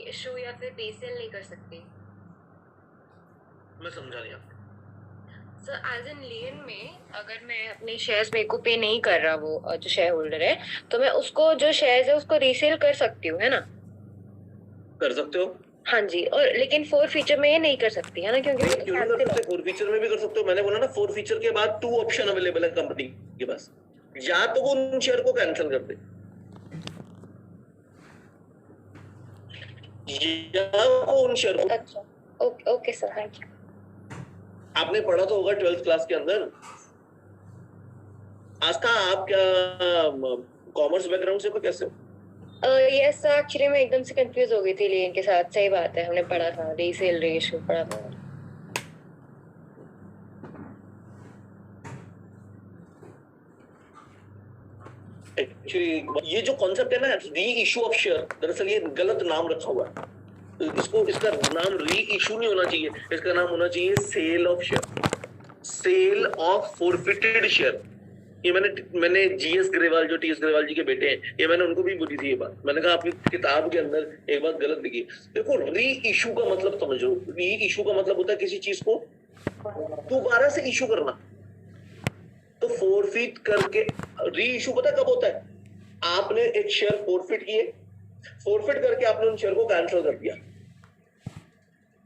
Issue या फिर पे सेल नहीं कर सकती। मैं समझा नहीं आपको। सर एज एन लियन में अगर मैं अपने शेयर्स मेरे को पे नहीं कर रहा वो जो शेयर होल्डर है, तो मैं उसको जो शेयर्स है उसको रीसेल कर सकती हूँ, है ना? कर सकते हो। हाँ जी, और लेकिन फोर फीचर में ये नहीं कर सकती है ना, क्योंकि नहीं, वो क्यों नहीं कर सकते? फोर फीचर में भी कर सकते हो। मैंने बोला ना, फोर फीचर के बाद 2 ऑप्शन अवेलेबल है कंपनी के पास। या तो वो उन शेयर को कैंसिल कर दे, या वो उन शेयर को। अच्छा, okay okay sir, thank you. आपने पढ़ा तो होगा 12th क्लास के अंदर। आस्था, आप क्या कॉमर्स बैकग्राउंड से हो? कैसे हो? यस सर, एक्चुअली मैं एकदम से कंफ्यूज हो गई थी लियन के साथ। सही बात है, हमने पढ़ा था रीसेल रेशियो पढ़ा था। एक्चुअली ये जो कॉन्सेप्ट है ना, री इशू ऑफ शेयर, दरअसल ये गलत नाम रखा हुआ है। इसका नाम री इशू नहीं होना चाहिए, इसका नाम होना चाहिए sale of share, sale of forfeited share. ये मैंने जीएस ग्रेवाल, जो टीएस ग्रेवाल जी के बेटे हैं, ये मैंने उनको भी बोली थी ये बात। मैंने कहा आपकी किताब के अंदर एक बात गलत लिखी। देखो, री इशू का मतलब समझो। री इशू का मतलब होता है किसी चीज को दोबारा से इशू करना। तो फोरफिट करके री इशू पता कब होता है? आपने एक शेयर फोरफिट किए, फोरफिट करके आपने उन शेयर को कैंसिल कर दिया,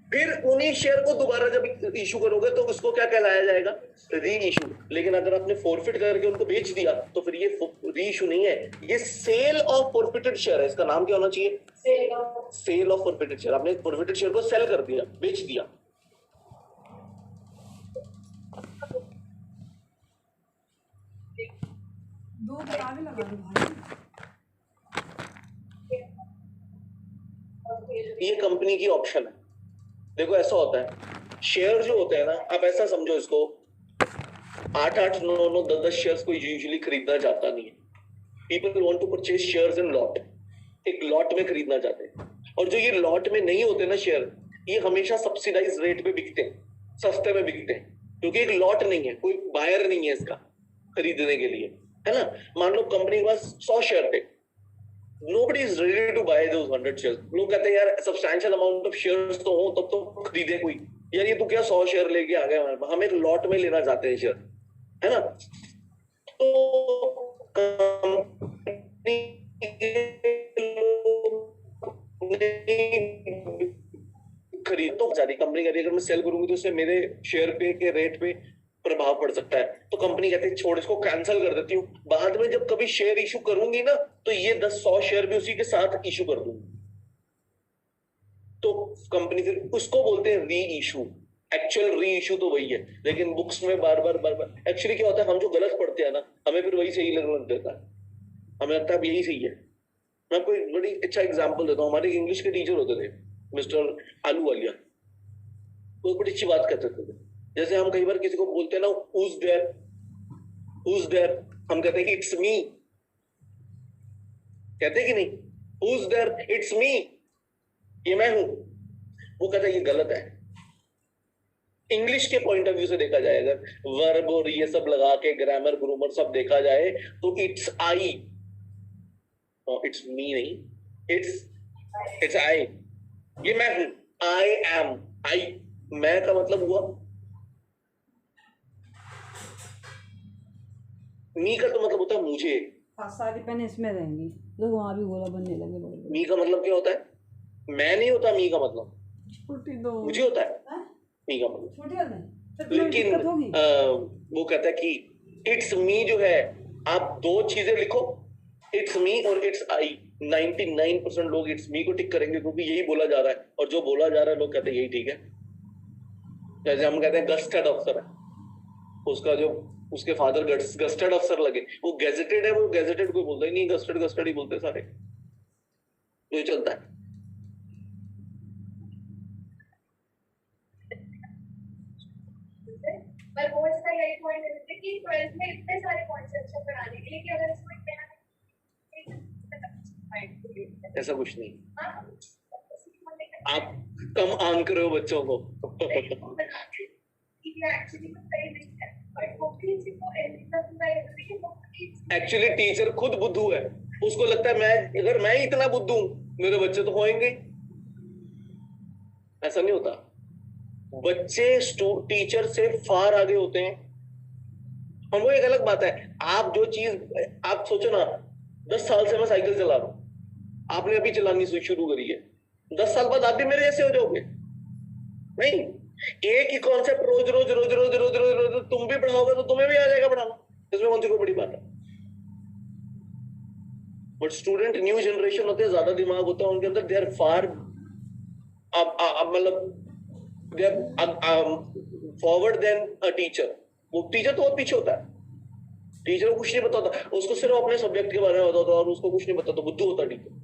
फिर उन्हीं शेयर को दोबारा जब इशू करोगे तो उसको क्या कहलाया जाएगा? री इशू। लेकिन अगर आपने फोरफिट करके उनको बेच दिया तो फिर ये री इशू नहीं है, ये सेल ऑफ फोरफिटेड शेयर है। इसका नाम क्या होना चाहिए? Sale of forfeited share. आपने फोरफिटेड शेयर को सेल कर दिया, बेच दिया। दो किताबें लगा दो भाई। ये कंपनी की ऑप्शन है। देखो ऐसा होता है, शेयर जो होते हैं ना, आप ऐसा समझो इसको, 8-8, 9-9, 10-10 शेयर्स को यूजुअली खरीदना चाहता नहीं है। People want to purchase shares in lot, एक लॉट में खरीदना चाहते हैं। और जो ये लॉट में नहीं होते ना शेयर, ये हमेशा सब्सिडाइज रेट पे बिकते हैं, सस्ते में बिकते हैं, क्योंकि एक लॉट नहीं है, कोई बायर नहीं है इसका खरीदने के लिए, है ना? मान लो कंपनी के पास 100 शेयर थे, nobody is ready to buy those 100 shares. लोग कहते हैं यार सब्सटैंशियल अमाउंट ऑफ शेयर्स तो हो तब तो खरीदे कोई। यार ये तो क्या 100 शेयर लेके आ गए हमारे पास, हम एक लॉट में लेना चाहते हैं शेयर, है ना? तो कंपनी खरीद तो ज्यादा कंपनी कह रही है अगर मैं सेल करूंगी तो उससे मेरे शेयर पे के रेट पे प्रभाव पड़ सकता है। तो कंपनी कहती है छोड़, इसको कैंसिल कर देती हूँ, बाद में जब कभी शेयर इशू करूंगी ना तो ये 10-100 शेयर भी उसी के साथ इशू कर दूंगी। तो कंपनी फिर उसको बोलते हैं री इशू। एक्चुअल री इशू तो वही है, लेकिन बुक्स में बार बार एक्चुअली क्या होता है, हम जो गलत पढ़ते हैं ना, हमें फिर वही सही लगने लग जाता है, हमें लगता है अब यही सही है। मैं कोई बड़ी अच्छा एग्जांपल देता हूँ। हमारे इंग्लिश के टीचर होते थे मिस्टर आलू वालिया, वो बड़ी अच्छी बात कहते थे। जैसे हम कई बार किसी को बोलते हैं ना, who's there, who's there, हम कहते हैं इट्स मी, कहते हैं कि नहीं? who's there, इट्स मी, ये मैं हूं। वो कहता है ये गलत है। इंग्लिश के पॉइंट ऑफ व्यू से देखा जाए, अगर वर्ब और ये सब लगा के ग्रामर ग्रूमर सब देखा जाए तो इट्स आई, इट्स मी नहीं, इट्स आई, ये मैं हूं, आई एम। आई, मैं का मतलब हुआ, मी का तो मतलब होता है मुझे। सारी पेन इसमें रहेंगी, लोग वहां भी गोला बनने लगे बड़े। मी का मतलब क्या होता है? मैं नहीं होता मी का मतलब, छोटी दो मुझे होता है मी का मतलब। छोटी कर दें, लेकिन वो कहता है कि इट्स मी जो है, आप दो चीजें लिखो, इट्स मी और इट्स आई। 99% लोग इट्स मी को टिक करेंगे क्योंकि यही बोला जा रहा है, और जो बोला जा रहा है लोग कहते हैं यही ठीक है। जैसे हम कहते हैं गस्टेड अफसर है, उसका जो उसके फादर गस्टेड अफसर लगे, वो गैजेटेड है, वो गैजेटेड कोई बोलता ही नहीं, गस्टेड गस्टेड ही बोलते सारे, तो ये चलता है। पर वो इसका यही पॉइंट है कि 12th में इतने सारे कॉन्सेप्ट्स को पढ़ाने के लिए कि अगर इसको ऐसा कुछ नहीं, आप कम आंक रहे हो बच्चों को। एक्चुअली टीचर खुद बुद्धू है, उसको लगता है मैं, अगर मैं इतना बुद्धू, मेरे बच्चे तो होंगे। ऐसा नहीं होता। बच्चे टीचर से फार आगे होते हैं। हम वो एक अलग बात है। आप जो चीज आप सोचो ना, 10 साल से मैं साइकिल चला रहा हूं, आपने अभी चलानी शुरू करी है, 10 साल बाद आप भी मेरे जैसे हो जाओगे? नहीं। एक ही कॉन्सेप्ट रोज रोज रोज रोज रोज रोज रोज तुम भी पढ़ाओगे तो तुम्हें भी आ जाएगा पढ़ाना, इसमें कौन सी कोई बड़ी बात है? बट स्टूडेंट न्यू जनरेशन होते हैं, ज्यादा दिमाग होता है उनके अंदर, दे आर फार मतलब they are forward then a teacher. वो टीचर तो बहुत पीछे होता है, टीचर को कुछ नहीं पता होता, उसको सिर्फ अपने सब्जेक्ट के बारे में पता होता है और उसको कुछ नहीं पता, तो बुद्धू होता है टीचर।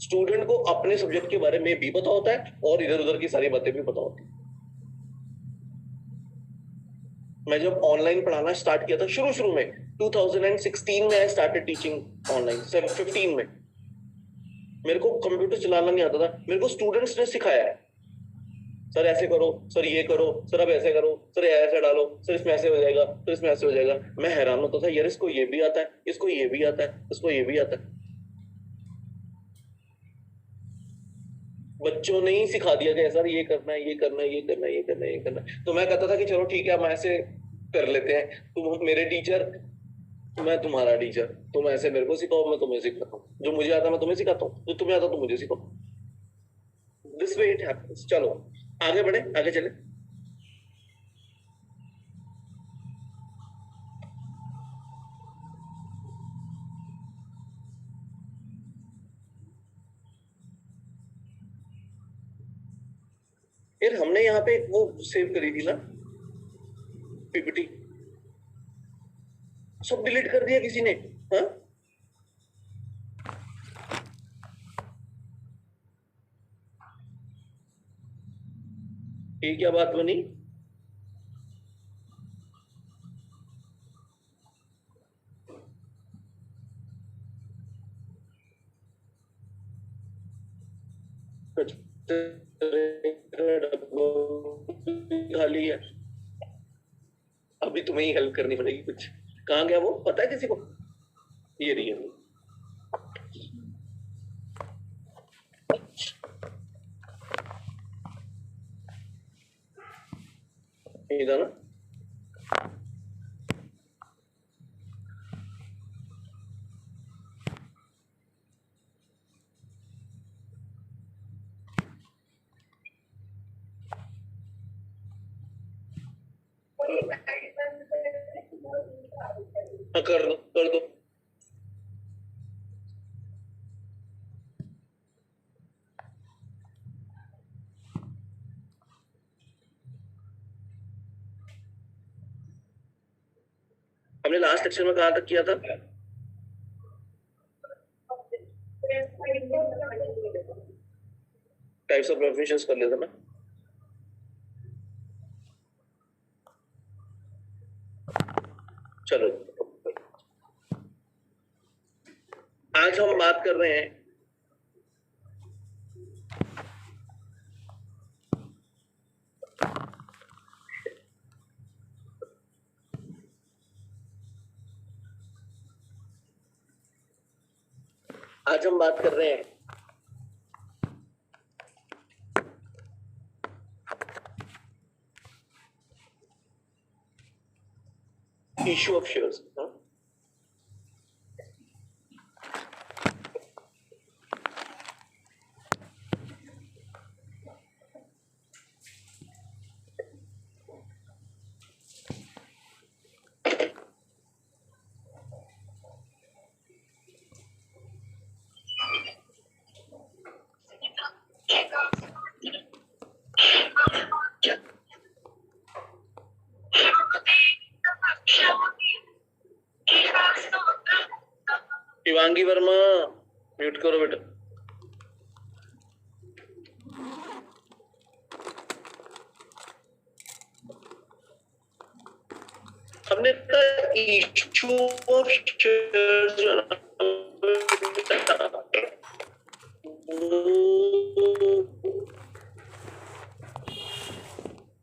स्टूडेंट को अपने सब्जेक्ट के बारे में भी पता होता है और इधर उधर की सारी बातें भी पता होती है। मैं जब ऑनलाइन पढ़ाना स्टार्ट किया था शुरू में 2016 में आई स्टार्टेड टीचिंग ऑनलाइन। 15 में मेरे को कंप्यूटर चलाना नहीं आता था, मेरे को स्टूडेंट्स ने सिखाया है। सर ऐसे करो, सर ये करो, सर अब ऐसे करो, सर ऐसे डालो, सर इसमें ऐसे हो जाएगा, सर इसमें ऐसे हो जाएगा। मैं हैरान होता था, यार इसको ये भी आता है, इसको ये भी आता है, इसको ये भी आता है। बच्चों ने ही सिखा दिया कि सर ये करना है, ये करना है, ये करना है, ये करना है, ये करना है। तो मैं कहता था कि चलो ठीक है, हम ऐसे कर लेते हैं, तुम मेरे टीचर, मैं तुम्हारा टीचर, तुम ऐसे मेरे को सिखाओ, मैं तुम्हें सिखाता हूँ, जो मुझे आता मैं तुम्हें सिखाता हूँ, जो तुम्हें आता तुम मुझे सिखाओ। This way it happens. चलो आगे बढ़े, आगे चले। फिर हमने यहाँ पे वो सेव करी थी ना पीपीटी, सब डिलीट कर दिया किसी ने। हाँ, ये क्या बात बनी? खाली है, अभी तुम्हें ही हेल्प करनी पड़ेगी कुछ। कहाँ गया वो, पता है किसी को? ये रही है, ये था ना। हाँ, कर दो कर दो। हमने लास्ट लेक्चर में कहाँ तक किया था? टाइप्स ऑफ डेफिनेशंस कर लेते ना। चलो आज हम बात कर रहे हैं issue of shares. Shivangi Verma mute करो बेटा। हमने इशू ऑफ शेयर्स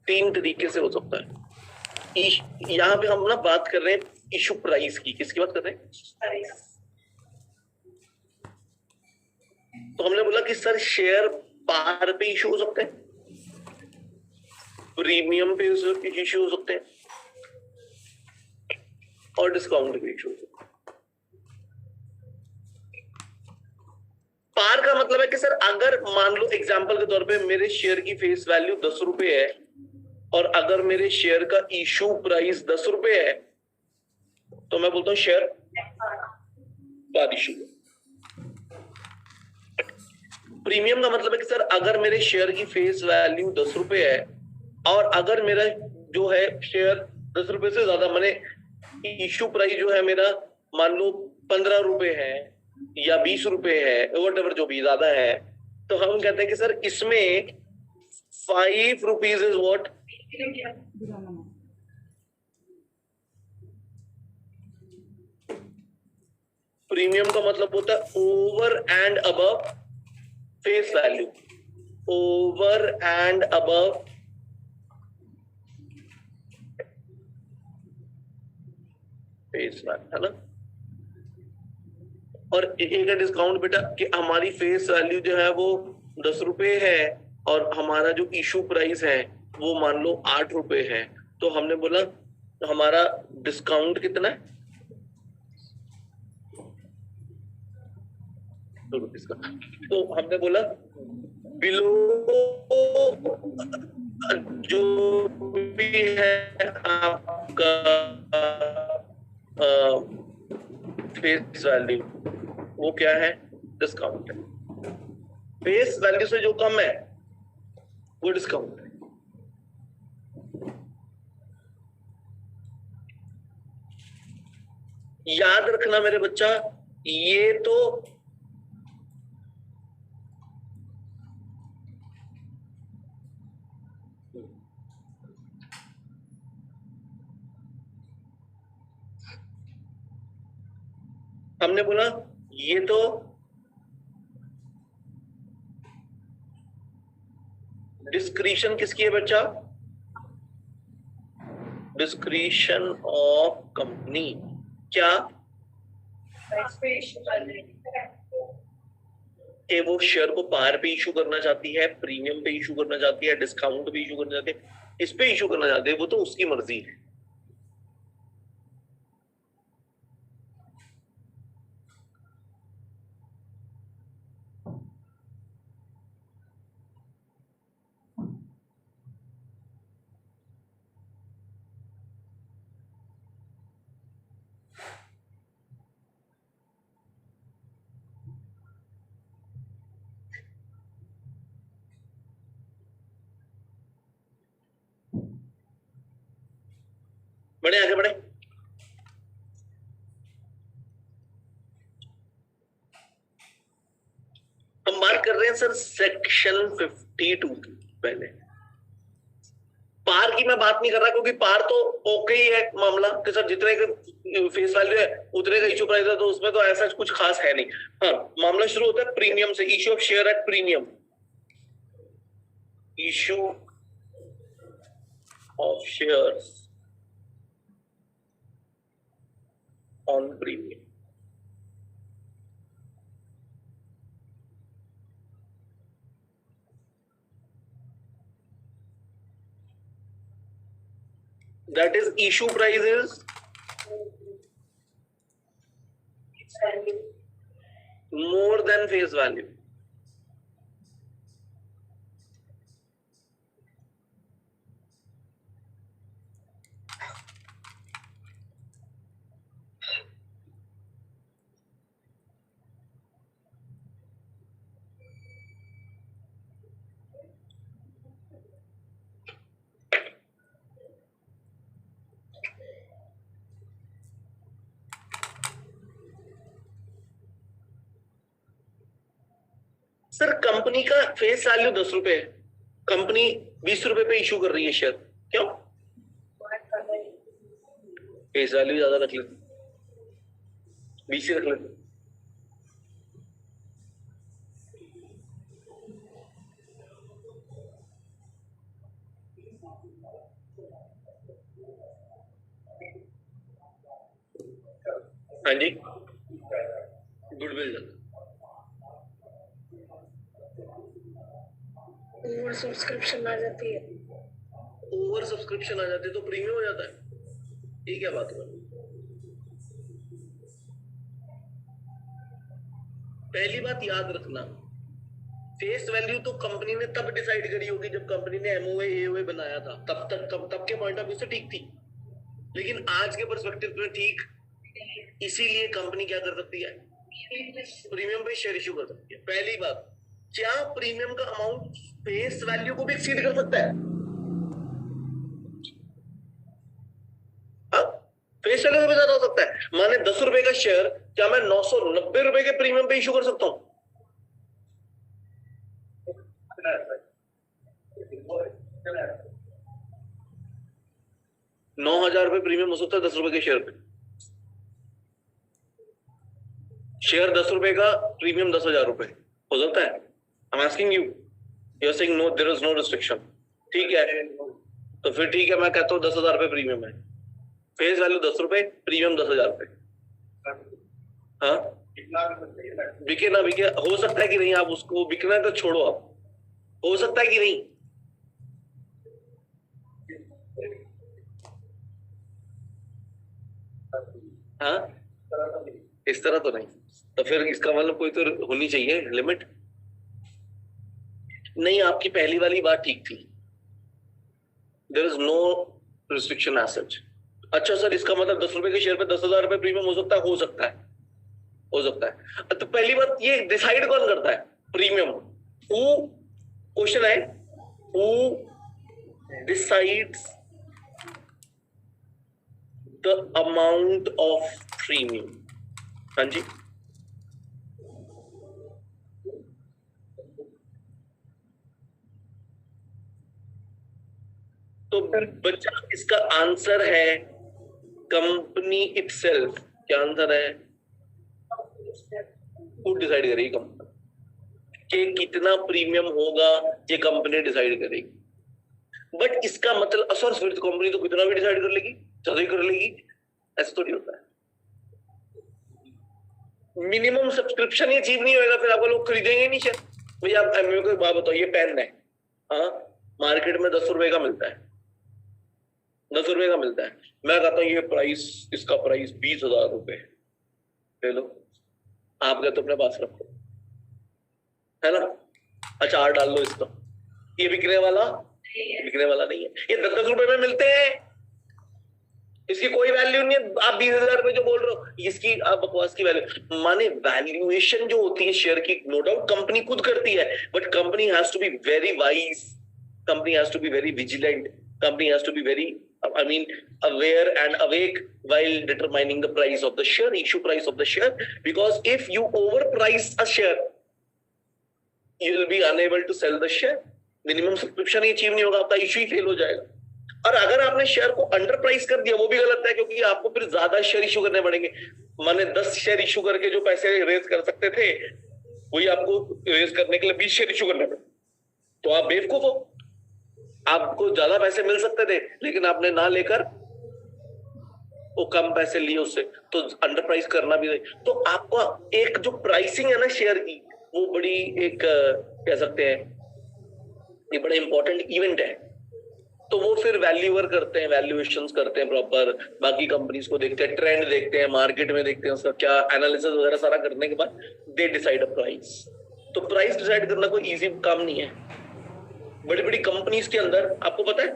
तीन तरीके से हो सकता है। यहाँ पे हम ना बात कर रहे हैं इशू प्राइस की। किसकी बात कर रहे हैं? तो हमने बोला कि सर शेयर बार पे इशू हो सकते हैं, प्रीमियम पे इश्यू हो सकते हैं और डिस्काउंट पे इश्यू हो सकते हैं। पार का मतलब है कि सर अगर मान लो एग्जांपल के तौर पे मेरे शेयर की फेस वैल्यू 10 रुपए है और अगर मेरे शेयर का इशू प्राइस 10 रुपए है तो मैं बोलता हूं शेयर पार इशू। प्रीमियम का मतलब है कि सर अगर मेरे शेयर की फेस वैल्यू 10 रुपए है और अगर मेरा जो है शेयर 10 रुपए से ज्यादा माने इशू प्राइस जो है मेरा मान लो 15 रुपए है या 20 रुपए है वॉट जो भी ज्यादा है, तो हम कहते हैं कि सर इसमें 5 रुपीज इज व्हाट प्रीमियम का मतलब होता है over and above face value, over and above face value, है ना। और एक है डिस्काउंट बेटा कि हमारी फेस वैल्यू जो है वो 10 रुपए है और हमारा जो इशू प्राइस है वो मान लो 8 रुपए है, तो हमने बोला हमारा डिस्काउंट कितना है 2 रुपीज का, तो हमने बोला बिलो जो भी है आपका फेस वैल्यू वो क्या है डिस्काउंट है, फेस वैल्यू से जो कम है वो डिस्काउंट है। याद रखना मेरे बच्चा, ये तो हमने बोला ये तो डिस्क्रिशन किसकी है बच्चा, डिस्क्रिशन ऑफ कंपनी। क्या कि वो शेयर को पार पे इशू करना चाहती है, प्रीमियम पे इशू करना चाहती है, डिस्काउंट पे इशू करना चाहती है, इस पे इशू करना चाहती है, वो तो उसकी मर्जी है। बढ़े आगे बढ़े। हम बात कर रहे हैं सर सेक्शन 52 की। पहले पार की मैं बात नहीं कर रहा क्योंकि पार तो ओके ही है मामला कि सर जितने का फेस वैल्यू है उतने का इशू प्राइस है, तो उसमें तो ऐसा कुछ खास है नहीं। हाँ, मामला शुरू होता है प्रीमियम से, issue of share at premium, issue of shares on premium. That is issue price is more than face value. Sir company का फेस वैल्यू 10 रुपए है, कंपनी 20 रुपए पे इशू कर रही है शेयर, क्यों? फेस वैल्यू ज्यादा रख लेते, 20 ही रख लेते। हाँ जी, गुडविल और सब्सक्रिप्शन आ जाती है। ओवर सब्सक्रिप्शन आ जाती है तो प्रीमियम हो जाता है। ये क्या बात है? पहली बात याद रखना, फेस वैल्यू तो कंपनी ने तब डिसाइड करी होगी जब कंपनी ने एमओए एओए बनाया था, तब के पॉइंट ऑफ व्यू से ठीक थी, लेकिन आज के पर्सपेक्टिव में ठीक इसीलिए कंपनी क्या कर सकती है, प्रीमियम पे शेयर इशू कर सकती है। पहली बात, क्या प्रीमियम का अमाउंट फेस वैल्यू को भी एक्सीड कर सकता है? फेस वैल्यू से भी ज्यादा हो सकता है। माने 10 रुपए का शेयर, क्या मैं 990 रुपए के प्रीमियम पे इशू कर सकता हूं? 9,000 रुपए प्रीमियम हो सकता है 10 रुपए के शेयर पे। शेयर 10 रुपए का, प्रीमियम 10,000 रुपए हो सकता है। I am asking you, you are saying no, there is no restriction. ठीक है, तो फिर ठीक है, मैं कहता हूँ 10,000 रुपए प्रीमियम है, फेस वैल्यू 10 रुपए, प्रीमियम 10,000 रुपए। हाँ, बिके ना बिके, हो सकता है कि नहीं, आप उसको बिकना है तो छोड़ो, आप हो सकता है कि नहीं। हाँ, इस तरह तो नहीं, तो फिर इसका मतलब कोई तो होनी चाहिए लिमिट। नहीं, आपकी पहली वाली बात ठीक थी, there is no restriction as such. अच्छा सर, इसका मतलब 10 रुपए के शेयर पे 10,000 रुपए प्रीमियम हो सकता है? हो सकता है, हो सकता है। तो पहली बात, ये डिसाइड कौन करता है प्रीमियम? हु, क्वेश्चन है, who decides the amount of premium? हाँ जी, तो बच्चा इसका आंसर है कंपनी इटसेल्फ। क्या आंसर है? खुद डिसाइड करेगी कंपनी कि कितना प्रीमियम होगा, ये कंपनी डिसाइड करेगी। बट इसका मतलब सर फिर तो कंपनी तो कितना भी डिसाइड कर लेगी, ज्यादा ही कर लेगी, ऐसा थोड़ी होता है। मिनिमम सब्सक्रिप्शन ही अचीव नहीं होगा, फिर आपको लोग खरीदेंगे नहीं शेयर। भैया आप मेरे को एक बात बताओ, ये पेन है, हाँ, मार्केट में 10 रुपए का मिलता है, 10 रुपए का मिलता है, मैं कहता हूँ ये प्राइस, इसका प्राइस 20,000 रुपए, ले लो, आप कहते अपने पास रखो, है ना, अचार डाल लो इसका, ये बिकने वाला नहीं है। ये 10-10 रुपए में मिलते हैं, इसकी कोई वैल्यू नहीं है। आप 20,000 रुपए जो बोल रहे हो, इसकी आप बकवास की वैल्यू, माने वैल्यूएशन जो होती है शेयर की, नो डाउट कंपनी खुद करती है, but company has to be very wise, company has to be very vigilant, company has to be very, I mean, aware and awake while determining the price of the share, issue price of the share, because if you overprice a share, you will be unable to sell the share. Minimum subscription he achieve नहीं होगा, आपका issue ही fail हो जाएगा। और अगर आपने share को under price कर दिया, वो भी गलत है, क्योंकि आपको फिर ज्यादा शेयर इशू करने पड़ेंगे। माने 10 शेयर इशू करके जो पैसे रेज कर सकते थे, वही आपको रेज करने के लिए 20 शेयर इशू करने पड़े, तो आप बेवकूफ हो। आपको ज्यादा पैसे मिल सकते थे, लेकिन आपने ना लेकर वो कम पैसे लिए उससे, तो अंडर प्राइस करना भी नहीं। तो आपका एक जो प्राइसिंग है ना शेयर की, वो बड़ी एक कह सकते हैं ये बड़ा इंपॉर्टेंट इवेंट है। तो वो फिर वैल्यूअर करते हैं, वैल्यूएशंस करते हैं प्रॉपर, बाकी कंपनीज को देखते हैं, ट्रेंड देखते हैं, मार्केट में देखते हैं, उसका क्या एनालिसिस वगैरह सारा करने के बाद दे डिसाइड अ प्राइस। तो प्राइस डिसाइड करना कोई इजी काम नहीं है। बड़ी बड़ी कंपनीज के अंदर आपको पता है,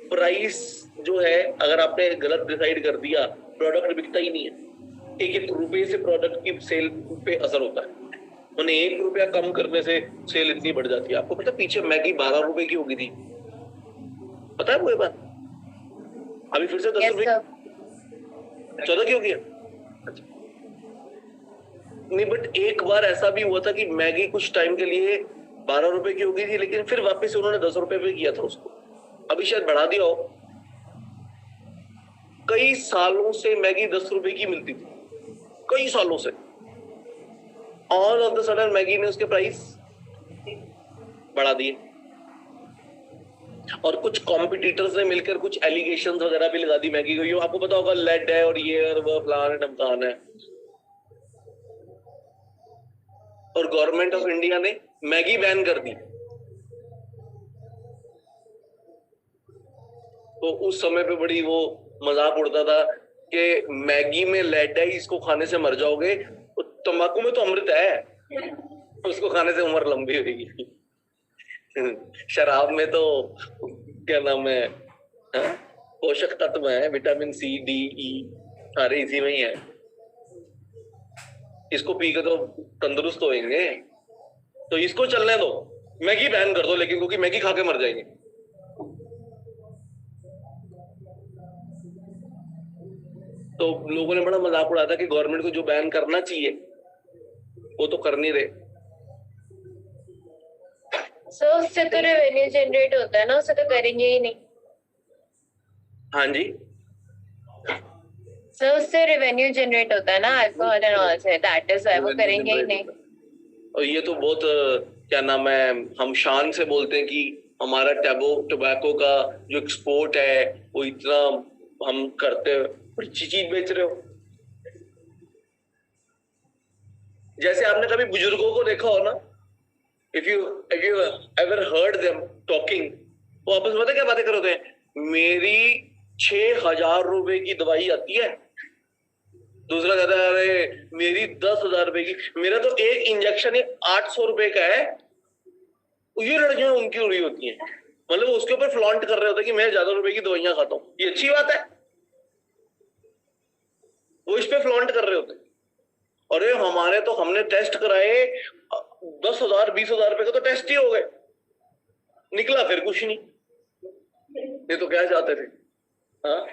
प्राइस जो है अगर आपने गलत डिसाइड कर दिया, प्रोडक्ट बिकता ही नहीं है। 1-1 रुपए से प्रोडक्ट की सेल पे असर होता है, उन्हें 1 रुपया कम करने से सेल इतनी बढ़ जाती है। आपको पता है पीछे मैगी 12 रुपए की हो गई थी, पता है वो ये बात? अभी फिर से 10 रुपए 14 की हो गया। नहीं, बट एक बार ऐसा भी हुआ था कि मैगी कुछ टाइम के लिए 12 रुपए की हो गई थी, लेकिन फिर वापस से उन्होंने 10 रुपए पे किया था उसको, अभी शायद बढ़ा दिया हो। कई सालों से मैगी 10 रुपए की मिलती थी, कई सालों से। All of the sudden Maggi ने उसके प्राइस बढ़ा दिए, और कुछ कॉम्पिटिटर्स ने मिलकर कुछ एलिगेशंस वगैरह भी लगा दी मैगी को, आपको पता होगा लेड है और ये और वो फलाना ढमकान है। और गवर्नमेंट ऑफ इंडिया ने मैगी बैन कर दी। तो उस समय पे बड़ी वो मजाक उड़ता था कि मैगी में लेड है, इसको खाने से मर जाओगे, तो तंबाकू में तो अमृत है, उसको खाने से उम्र लंबी होगी। शराब में तो क्या नाम है, हाँ? पोषक तत्व है, विटामिन सी डी ई सारे इसी में ही है। इसको पी के तो तंदुरुस्त होएंगे, तो इसको चलने दो, मैगी बैन कर दो, लेकिन क्योंकि मैगी खा के मर जाएंगे। तो लोगों ने बड़ा मजाक उड़ाया था कि गवर्नमेंट को जो बैन करना चाहिए वो तो कर नहीं रहे। सो उससे तो रेवेन्यू जनरेट होता है ना, उसे तो करेंगे ही नहीं। हाँ जी, सो उससे रेवेन्यू जनरेट होता है ना, अल्कोहल एंड ऑल से, दैट इज व्हाई वो करेंगे ही नहीं। और ये तो बहुत क्या नाम है, हम शान से बोलते हैं कि हमारा टोबैको का जो एक्सपोर्ट है वो इतना हम करते हैं, अच्छी चीज बेच रहे हो। जैसे आपने कभी बुजुर्गों को देखा हो ना, if you ever heard them talking, वो आपस में पता क्या बातें कर रहे होते हैं, मेरी 6,000 रुपए की दवाई आती है, दूसरा कहता है अरे मेरी 10,000 रुपए की, मेरा तो एक इंजेक्शन 800 रुपए का है। ये लड़कियां उनकी उड़ी होती हैं, मतलब उसके ऊपर फ्लॉन्ट कर रहे होते हैं कि मैं ज्यादा रुपए की दवाइयां खाता हूँ, ये अच्छी बात है, वो इस पे फ्लॉन्ट कर रहे होते हैं। अरे हमारे तो हमने टेस्ट कराए 10,000 20,000 रुपए का तो टेस्ट ही हो गए, निकला फिर कुछ नहीं। ये तो क्या चाहते थे, हाँ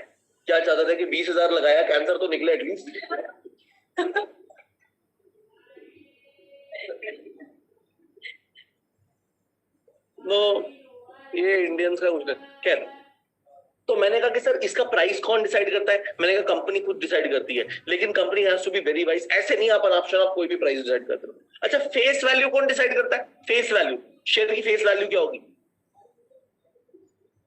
क्या चाहते थे कि 20,000 लगाया, कैंसर तो निकले एटलीस्ट। तो ये इंडियंस का कुछ नहीं। खैर, तो मैंने कहा कि सर इसका प्राइस कौन डिसाइड करता है? मैंने कहा कंपनी खुद डिसाइड करती है, लेकिन company has to be very wise, ऐसे नहीं आप ऑप्शन आप कोई भी प्राइस डिसाइड करते हो। अच्छा, फेस वैल्यू कौन डिसाइड करता है? फेस वैल्यू, शेयर की फेस वैल्यू क्या होगी,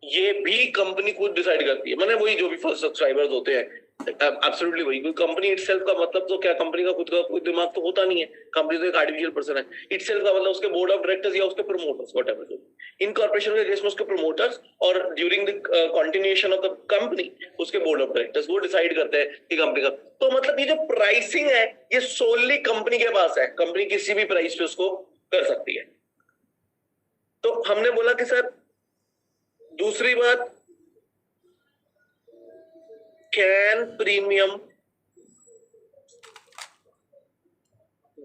ये भी कंपनी खुद डिसाइड करती है। मैंने वही जो भी फर्स्ट सब्सक्राइबर्स होते हैं, एब्सोल्युटली वही। कंपनी इटसेल्फ का मतलब तो क्या, कंपनी का खुद का कोई दिमाग तो होता नहीं है, कंपनी तो एक आर्टिफिशियल पर्सन है। इटसेल्फ का मतलब उसके बोर्ड ऑफ डायरेक्टर्स या उसके प्रमोटर्स, व्हाटएवर। इन कॉर्पोरेशन के केस में उसके प्रमोटर्स, और during the continuation of the company उसके बोर्ड ऑफ डायरेक्टर्स, वो डिसाइड करते हैं कि कंपनी का। तो मतलब ये जो प्राइसिंग है ये सोनली कंपनी के पास है, कंपनी किसी भी प्राइस पे उसको कर सकती है। तो हमने बोला कि सर दूसरी बात, can premium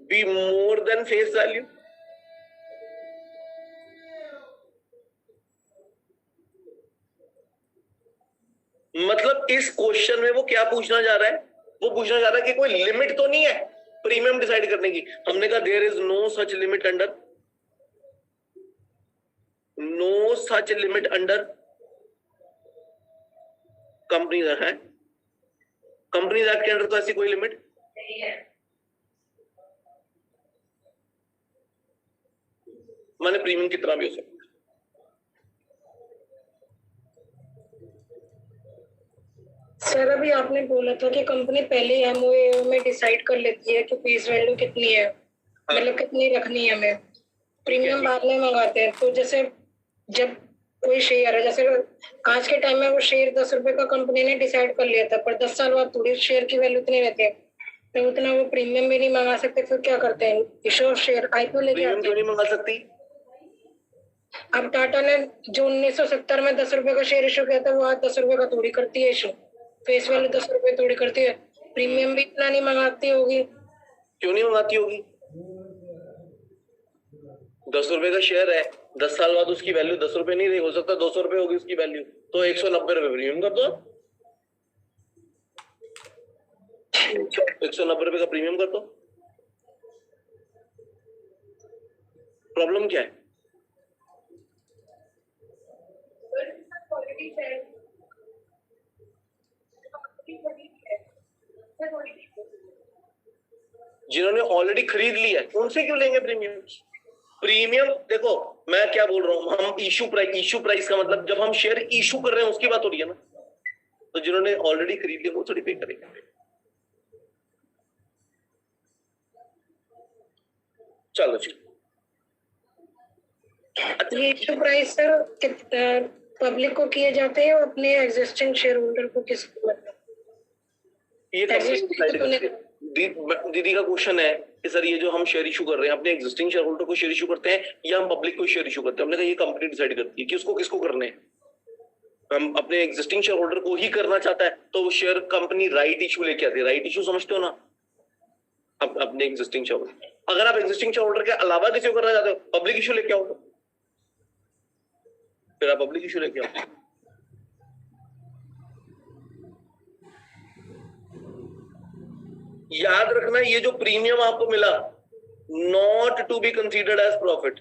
be more than face value? मतलब इस क्वेश्चन में वो क्या पूछना जा रहा है, वो पूछना जा रहा है कि कोई लिमिट तो नहीं है प्रीमियम डिसाइड करने की। हमने कहा there is no such limit under, no such limit under companies है, कंपनीज एक्ट के अंडर तो ऐसी कोई लिमिट नहीं है। माने प्रीमियम कितना भी हो सकता है। सर अभी आपने बोला था कि कंपनी पहले एमओए में डिसाइड कर लेती है कि फेस वैल्यू कितनी है, मतलब कितनी रखनी है हमें, प्रीमियम बाद में मंगाते हैं। तो जैसे जब कोई शेयर है, जैसे आज के टाइम में वो शेयर 10 रुपए का कंपनी ने डिसाइड कर लिया था, पर 10 साल बाद थोड़ी शेयर की वैल्यू इतनी रहती है, तो उतना वो प्रीमियम भी नहीं मंगा सकते। फिर क्या करते हैं, इशू ऑफ शेयर, आईपीओ लेके प्रीमियम आते क्यों हैं। नहीं मंगा सकती? अब टाटा ने जो 1970 में 10 रुपए का शेयर इशू किया था, वो आज 10 रुपए का थोड़ी करती है इशू, फेस वैल्यू 10 रुपए थोड़ी करती है, प्रीमियम भी इतना नहीं मंगाती होगी। क्यों नहीं मंगाती होगी? 10 रुपए का शेयर है, 10 साल बाद उसकी वैल्यू 10 रुपए नहीं रही, हो सकता 200 रुपए होगी उसकी वैल्यू, तो 190 रुपए प्रीमियम कर दो, 190 रुपए का प्रीमियम कर दो। प्रॉब्लम क्या है? क्वालिटी है, जिन्होंने ऑलरेडी खरीद लिया है उनसे क्यों लेंगे प्रीमियम? प्रीमियम देखो मैं क्या बोल रहा हूं, हम इशू प्राइस का मतलब जब हम शेयर इशू कर रहे हैं उसकी बात हो रही है ना, तो जिन्होंने ऑलरेडी खरीद लिया वो थोड़ी पे करेंगे। चलो जी, ये इशू प्राइस सर पब्लिक को किए जाते हैं और अपने एग्जिस्टिंग शेयर होल्डर को किसको, मतलब ये कंपनी डिसाइड करती है। दीदी का क्वेश्चन है कि सर ये जो हम शेयर इशू कर रहे हैं अपने एग्जिस्टिंग शेयर होल्डर को शेयर इशू करते हैं या हम पब्लिक को शेयर इशू करते हैं? हमने कहा ये कंपनी डिसाइड करती है कि उसको किसको करने हैं। हम अपने एग्जिस्टिंग शेयर होल्डर को ही करना चाहता है तो शेयर कंपनी राइट इशू लेके आती है। राइट इशू समझते हो ना? अपने एग्जिस्टिंग शेयर होल्डर, अगर आप एग्जिस्टिंग शेयर होल्डर के अलावा किसी को करना चाहते हो पब्लिक इशू लेके आओ, फिर आप पब्लिक इशू लेके आओ। याद रखना ये जो प्रीमियम आपको मिला not to be considered as profit.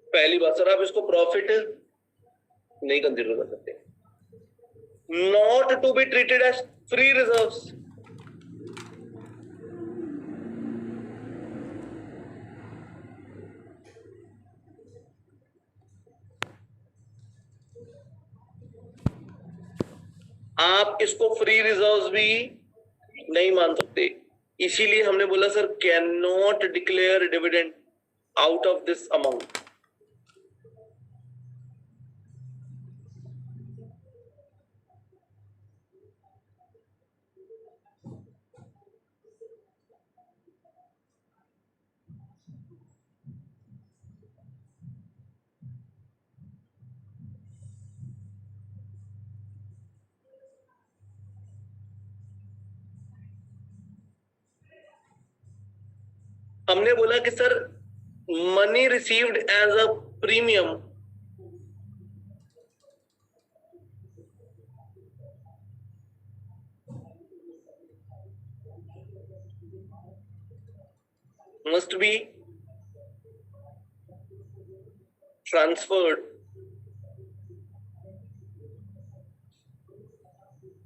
पहली बात सर आप इसको प्रॉफिट नहीं कंसीडर कर सकते। Not to be treated as free reserves. आप इसको फ्री रिजर्व्स भी नहीं मान सकते, इसीलिए हमने बोला sir can not declare dividend out of this amount. हमने बोला कि sir money received as a premium must be transferred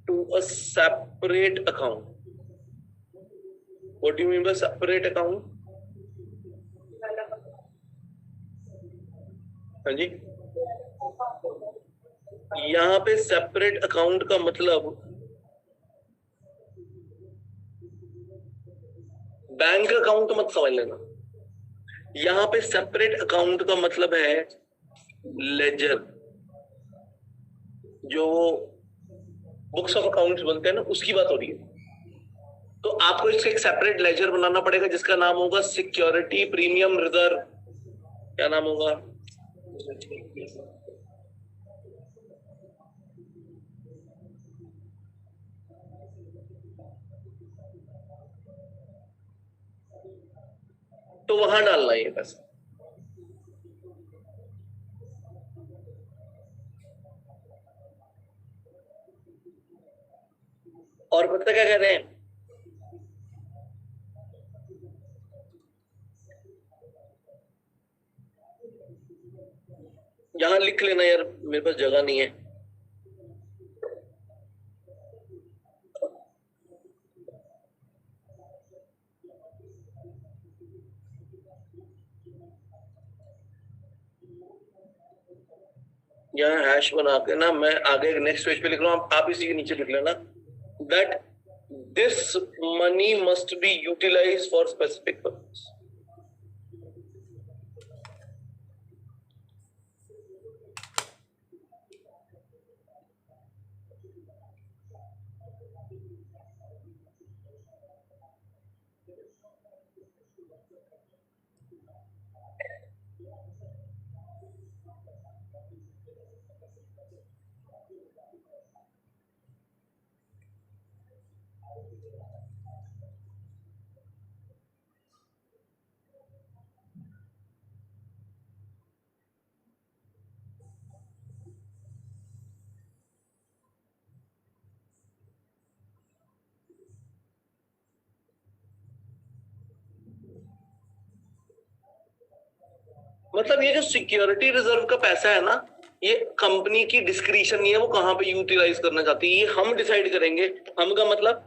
to a separate account. What do you mean by separate account? हाँ जी, यहाँ पे सेपरेट अकाउंट का मतलब bank account मत समझ लेना। यहाँ पे सेपरेट अकाउंट का मतलब है लेजर, जो बुक्स ऑफ अकाउंट्स बनते हैं ना, उसकी बात हो रही है। तो आपको इसका एक सेपरेट लेजर बनाना पड़ेगा जिसका नाम होगा सिक्योरिटी प्रीमियम रिजर्व। क्या नाम होगा? तो वहां डालना है ये पैसा। और पता क्या कह रहे हैं? यहां लिख लेना यार, मेरे पास जगह नहीं है। यहाँ हैश बना के ना मैं आगे नेक्स्ट पेज पे लिख रहा हूँ, आप इसी के नीचे लिख लेना that this money must be utilised for specific purpose. मतलब ये जो सिक्योरिटी रिजर्व का पैसा है ना, ये कंपनी की डिस्क्रिशन नहीं है वो कहां पे यूटिलाइज करना चाहती है, ये हम डिसाइड करेंगे। हम का मतलब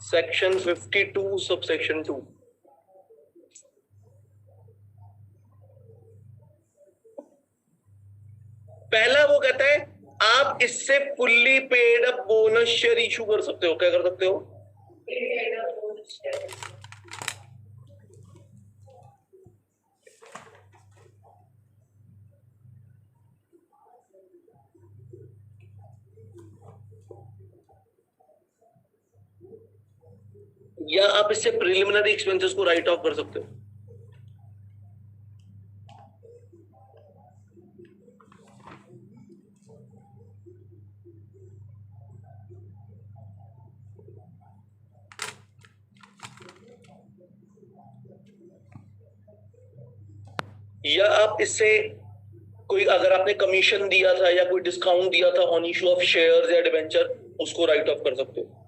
सेक्शन 52 सब सेक्शन 2। पहला वो कहता है आप इससे fully paid up bonus share issue कर सकते हो। क्या कर सकते हो? या आप इससे प्रिलिमिनरी एक्सपेंसेस को राइट ऑफ कर सकते हो। या आप इससे कोई, अगर आपने कमीशन दिया था या कोई डिस्काउंट दिया था ऑन इशू ऑफ शेयर्स या डिबेंचर, उसको राइट ऑफ कर सकते हो।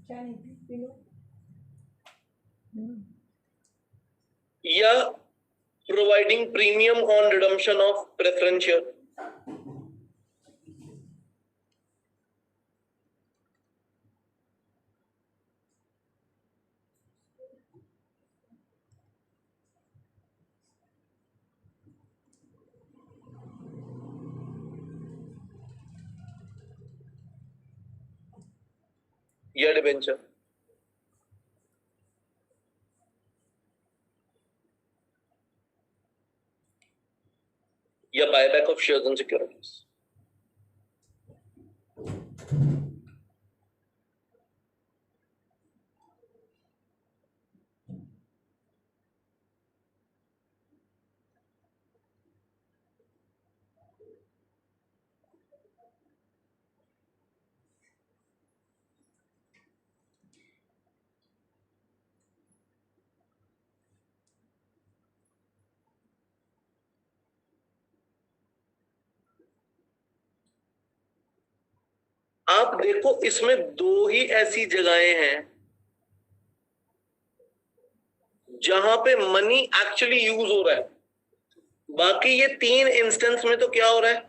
चाय नहीं पी लो। या providing premium on redemption of preference share. या डिबेंचर। या buyback of shares and securities. आप देखो इसमें दो ही ऐसी जगहें हैं जहां पे मनी एक्चुअली यूज हो रहा है। बाकी ये तीन इंस्टेंस में तो क्या हो रहा है?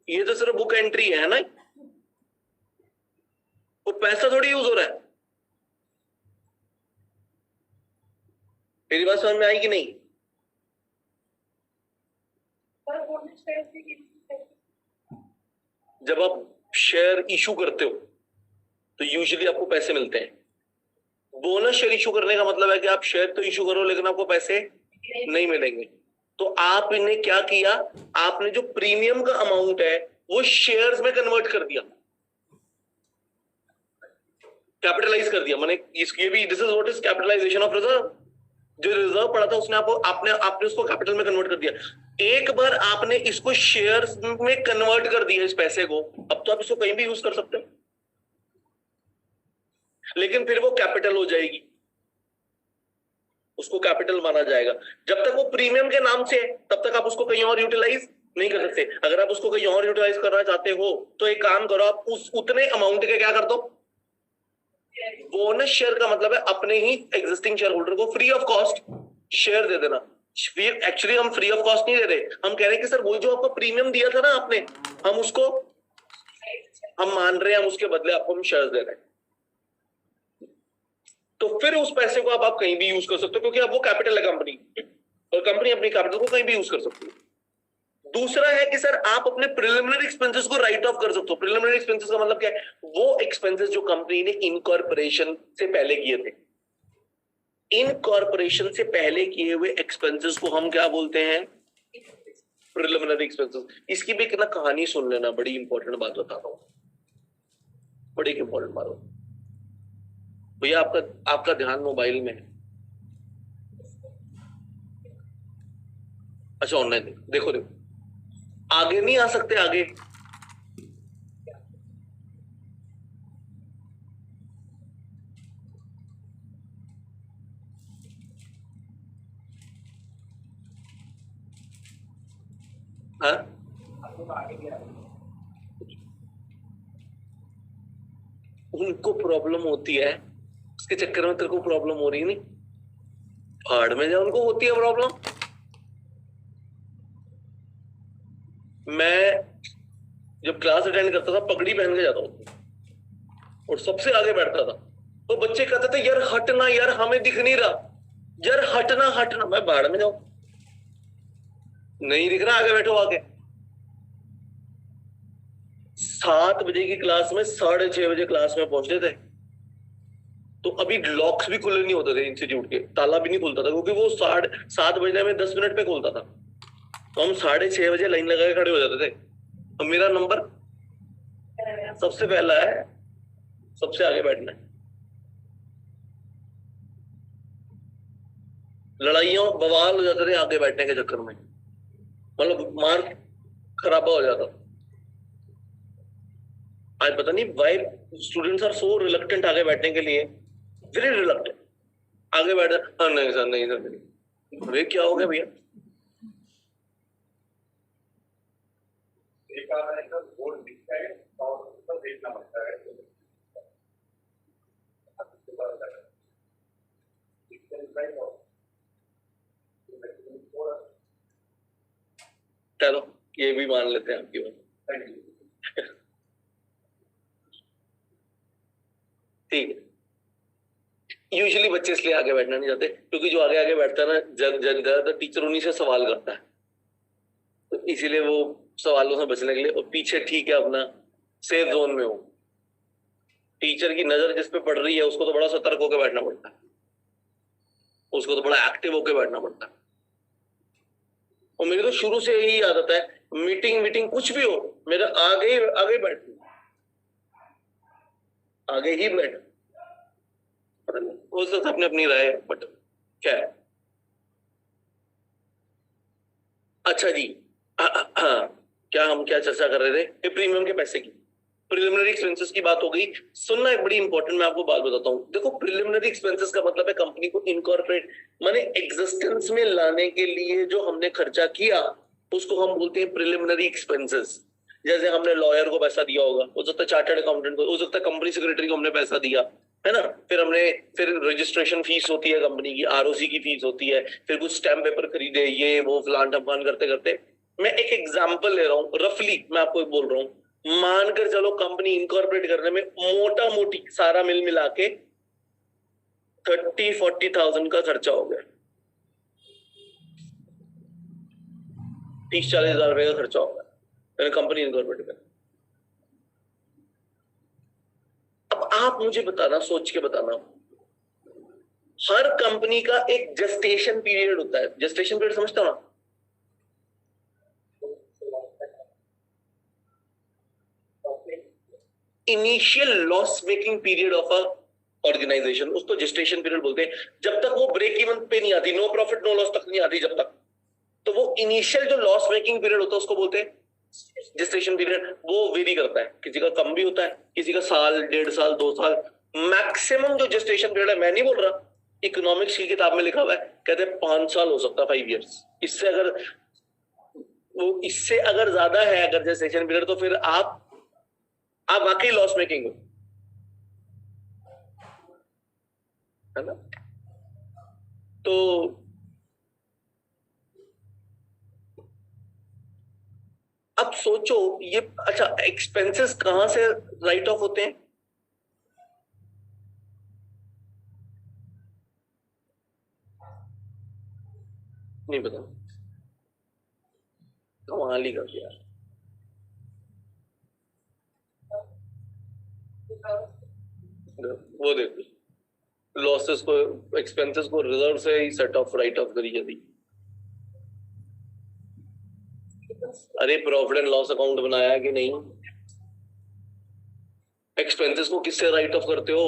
ये तो सिर्फ बुक एंट्री है ना, वो पैसा थोड़ी यूज हो रहा है। मेरी बात समझ में आई कि नहीं? जब आप शेयर इशू करते हो तो यूजुअली आपको पैसे मिलते हैं। बोनस शेयर इशू करने का मतलब है कि आप शेयर तो इशू करो लेकिन आपको पैसे नहीं मिलेंगे। तो आपने क्या किया, आपने जो प्रीमियम का अमाउंट है वो शेयर्स में कन्वर्ट कर दिया, कैपिटलाइज कर दिया। मैंने ये भी, this is what is capitalisation of reserve. जो रिजर्व पड़ा था उसने आपने उसको कैपिटल में कन्वर्ट कर दिया। एक बार आपने इसको शेयर्स में कन्वर्ट कर दिया इस पैसे को, अब तो आप इसको कहीं भी यूज कर सकते हो, लेकिन फिर वो कैपिटल हो जाएगी, उसको कैपिटल माना जाएगा। जब तक वो प्रीमियम के नाम से है तब तक आप उसको कहीं और यूटिलाइज नहीं कर सकते। अगर आप उसको कहीं और यूटिलाइज करना चाहते हो तो एक काम करो, आप उस उतने अमाउंट के क्या कर दो, बोनस शेयर का मतलब है अपने ही एग्जिस्टिंग शेयर होल्डर को फ्री ऑफ कॉस्ट शेयर दे देना। एक्चुअली हम फ्री ऑफ कॉस्ट नहीं दे रहे, हम कह रहे हैं कि सर वो जो आपको प्रीमियम दिया था ना आपने, हम उसको हम मान रहे हैं, हम उसके बदले आपको हम शेयर दे रहे हैं। तो फिर उस पैसे को आप कहीं भी यूज कर सकते हो क्योंकि अब वो कैपिटल है कंपनी, और कंपनी अपनी कैपिटल को कहीं भी यूज कर सकती है। दूसरा है कि सर आप अपने प्रिलिमिनरी एक्सपेंसेस को राइट ऑफ कर सकते हो। प्रिलिमिनरी एक्सपेंसेस का मतलब क्या है? वो एक्सपेंसेस जो कंपनी ने इनकॉर्पोरेशन से पहले किए थे। इनकॉर्पोरेशन से पहले किए हुए एक्सपेंसेस को हम क्या बोलते हैं? Preliminary expenses. इसकी भी एक ना कहानी सुन लेना, बड़ी इंपॉर्टेंट बात बताता हूं, बड़ी इंपॉर्टेंट बात। भैया आपका ध्यान मोबाइल में है? अच्छा ऑनलाइन देखो, देखो आगे नहीं आ सकते, आगे हाँ, उनको प्रॉब्लम होती है, उसके चक्कर में तेरे को प्रॉब्लम हो रही नहीं। भाड़ में जा, उनको होती है प्रॉब्लम। मैं जब क्लास अटेंड करता था पगड़ी पहन के जाता था और सबसे आगे बैठता था, तो बच्चे कहते थे यार हटना, यार हमें दिख नहीं रहा, यार हटना हटना। मैं भाड़ में जाऊं, नहीं दिख रहा, आगे बैठो आके। 7 बजे की क्लास में 6:30 बजे क्लास में पहुंचते थे, तो अभी लॉक्स भी खुले नहीं होते थे इंस्टीट्यूट के, ताला भी नहीं खुलता था, क्योंकि वो 7:30 बजने में 10 मिनट पे खुलता था। तो हम 6:30 बजे लाइन लगा के खड़े हो जाते थे। तो मेरा नंबर सबसे पहला है, सबसे आगे बैठना है। लड़ाइयों बवाल हो जाते थे आगे बैठने के चक्कर में, मतलब मार्क खराबा हो जाता। आज पता नहीं why students are so reluctant आगे बैठने के लिए, वेरी रिलक्टेंट आगे बैठ। हाँ नहीं सर, नहीं सर, नहीं। अरे क्या हो गया भैया? चलो ये भी मान लेते हैं आपकी बात। ठीक है। यूजुअली बच्चे इसलिए आगे बैठना नहीं चाहते क्योंकि जो आगे आगे बैठता है ना, ज्यादातर टीचर उन्हीं से सवाल करता है, तो इसीलिए वो सवालों से बचने के लिए, और पीछे ठीक है अपना सेफ जोन में हो। टीचर की नजर जिस पे पड़ रही है उसको तो बड़ा सतर्क होकर बैठना पड़ता है, उसको तो बड़ा एक्टिव होकर बैठना पड़ता है। और मेरी तो शुरू से यही आदत है, मीटिंग कुछ भी हो, मेरा आगे बैठ, आगे ही बैठ। वो सब अपनी अपनी राय, बट क्या है। अच्छा जी, क्या हम क्या चर्चा कर रहे थे? प्रीमियम के पैसे की, प्रिलिमिनरी एक्सपेंसेस की बात हो गई। सुनना एक बड़ी इंपॉर्टेंट, मैं आपको बात बताता हूँ। देखो, प्रिलिमिनरी एक्सपेंसेस का मतलब है कंपनी को इनकॉर्पोरेट, माने एग्जिस्टेंस में लाने के लिए जो हमने खर्चा किया उसको हम बोलते हैं प्रिलिमिनरी एक्सपेंसेस। जैसे हमने लॉयर को पैसा दिया होगा, हो सकता है चार्टर्ड अकाउंटेंट को, हो सकता है कंपनी सेक्रेटरी को हमने पैसा दिया, है ना। फिर रजिस्ट्रेशन फीस होती है कंपनी की, आरओसी की फीस होती है, फिर कुछ स्टैम्प पेपर खरीदे, ये वो फलान ढमकान करते करते। मैं एक एग्जाम्पल ले रहा हूँ, रफली मैं आपको बोल रहा हूँ। मानकर चलो कंपनी इनकॉर्पोरेट करने में मोटा मोटी सारा मिल मिला के 30-40,000 का खर्चा हो गया, 30-40,000 रुपए का खर्चा होगा कंपनी इनकॉर्पोरेट कर। अब आप मुझे बताना, सोच के बताना, हर कंपनी का एक जेस्टेशन पीरियड होता है। जेस्टेशन पीरियड समझता हो ना? Initial loss making period of a organisation, उसको जेस्टेशन पीरियड बोलते हैं। जब तक वो ब्रेक इवन पे नहीं आती, नो प्रॉफिट नो लॉस तक नहीं आती जब तक, तो वो इनिशियल जो लॉस मेकिंग पीरियड होता है उसको बोलते हैं जेस्टेशन पीरियड। वो वेरी करता है, किसी का कम भी होता है, किसी का साल, 1.5 साल, 2 साल। मैक्सिमम जो जेस्टेशन पीरियड है, मैं नहीं बोल रहा, इकोनॉमिक्स की किताब में लिखा हुआ है, कहते हैं 5 साल हो सकता है, 5 ईयर्स। इससे अगर ज्यादा है अगर जेस्टेशन पीरियड, तो फिर आप वाकई लॉस मेकिंग हो, है ना। तो अब सोचो ये, अच्छा एक्सपेंसेस कहां से राइट ऑफ होते हैं? नहीं पता, कमाल ही कर दिया। वो देखो, लॉसेस को, एक्सपेंसेस को रिजर्व से ही सेट ऑफ राइट ऑफ करी जाती। अरे प्रॉफिट एंड लॉस अकाउंट बनाया है कि नहीं? एक्सपेंसेस को किससे राइट ऑफ करते हो?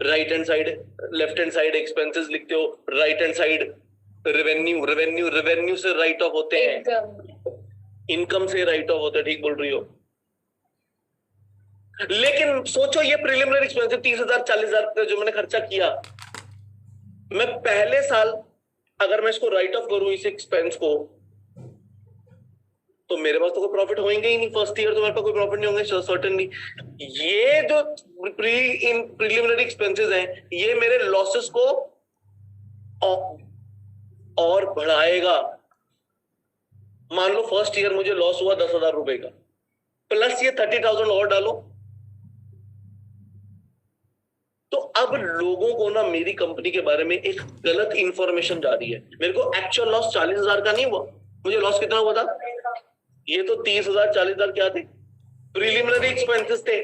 Right hand side, left hand side expenses लिखते हो, राइट हैंड साइड रेवेन्यू से राइट ऑफ होते हैं, इनकम से राइट ऑफ होते हैं। ठीक बोल रही हो। लेकिन सोचो ये प्रिलिमिनरी एक्सपेंसेस 30,000 40,000 जो मैंने खर्चा किया, मैं पहले साल अगर मैं इसको राइट ऑफ करूं, इस एक्सपेंस को, तो मेरे पास तो कोई प्रॉफिट होंगे ही नहीं, फर्स्ट ईयर तो मेरे पास कोई प्रॉफिट नहीं होंगे सर्टेनली। ये जो प्रीलिमिनरी एक्सपेंसेस हैं ये मेरे लॉसेस को और बढ़ाएगा। मान लो फर्स्ट ईयर मुझे लॉस हुआ 10,000 रुपए का, प्लस ये 30,000 और डालो, तो अब लोगों को ना मेरी कंपनी के बारे में एक गलत इंफॉर्मेशन जा रही है। मेरे को एक्चुअल लॉस 40,000 का नहीं हुआ, मुझे लॉस कितना हुआ था? ये तो 30,000 40,000 क्या थे? प्रीलिमिनरी एक्सपेंसेस थे।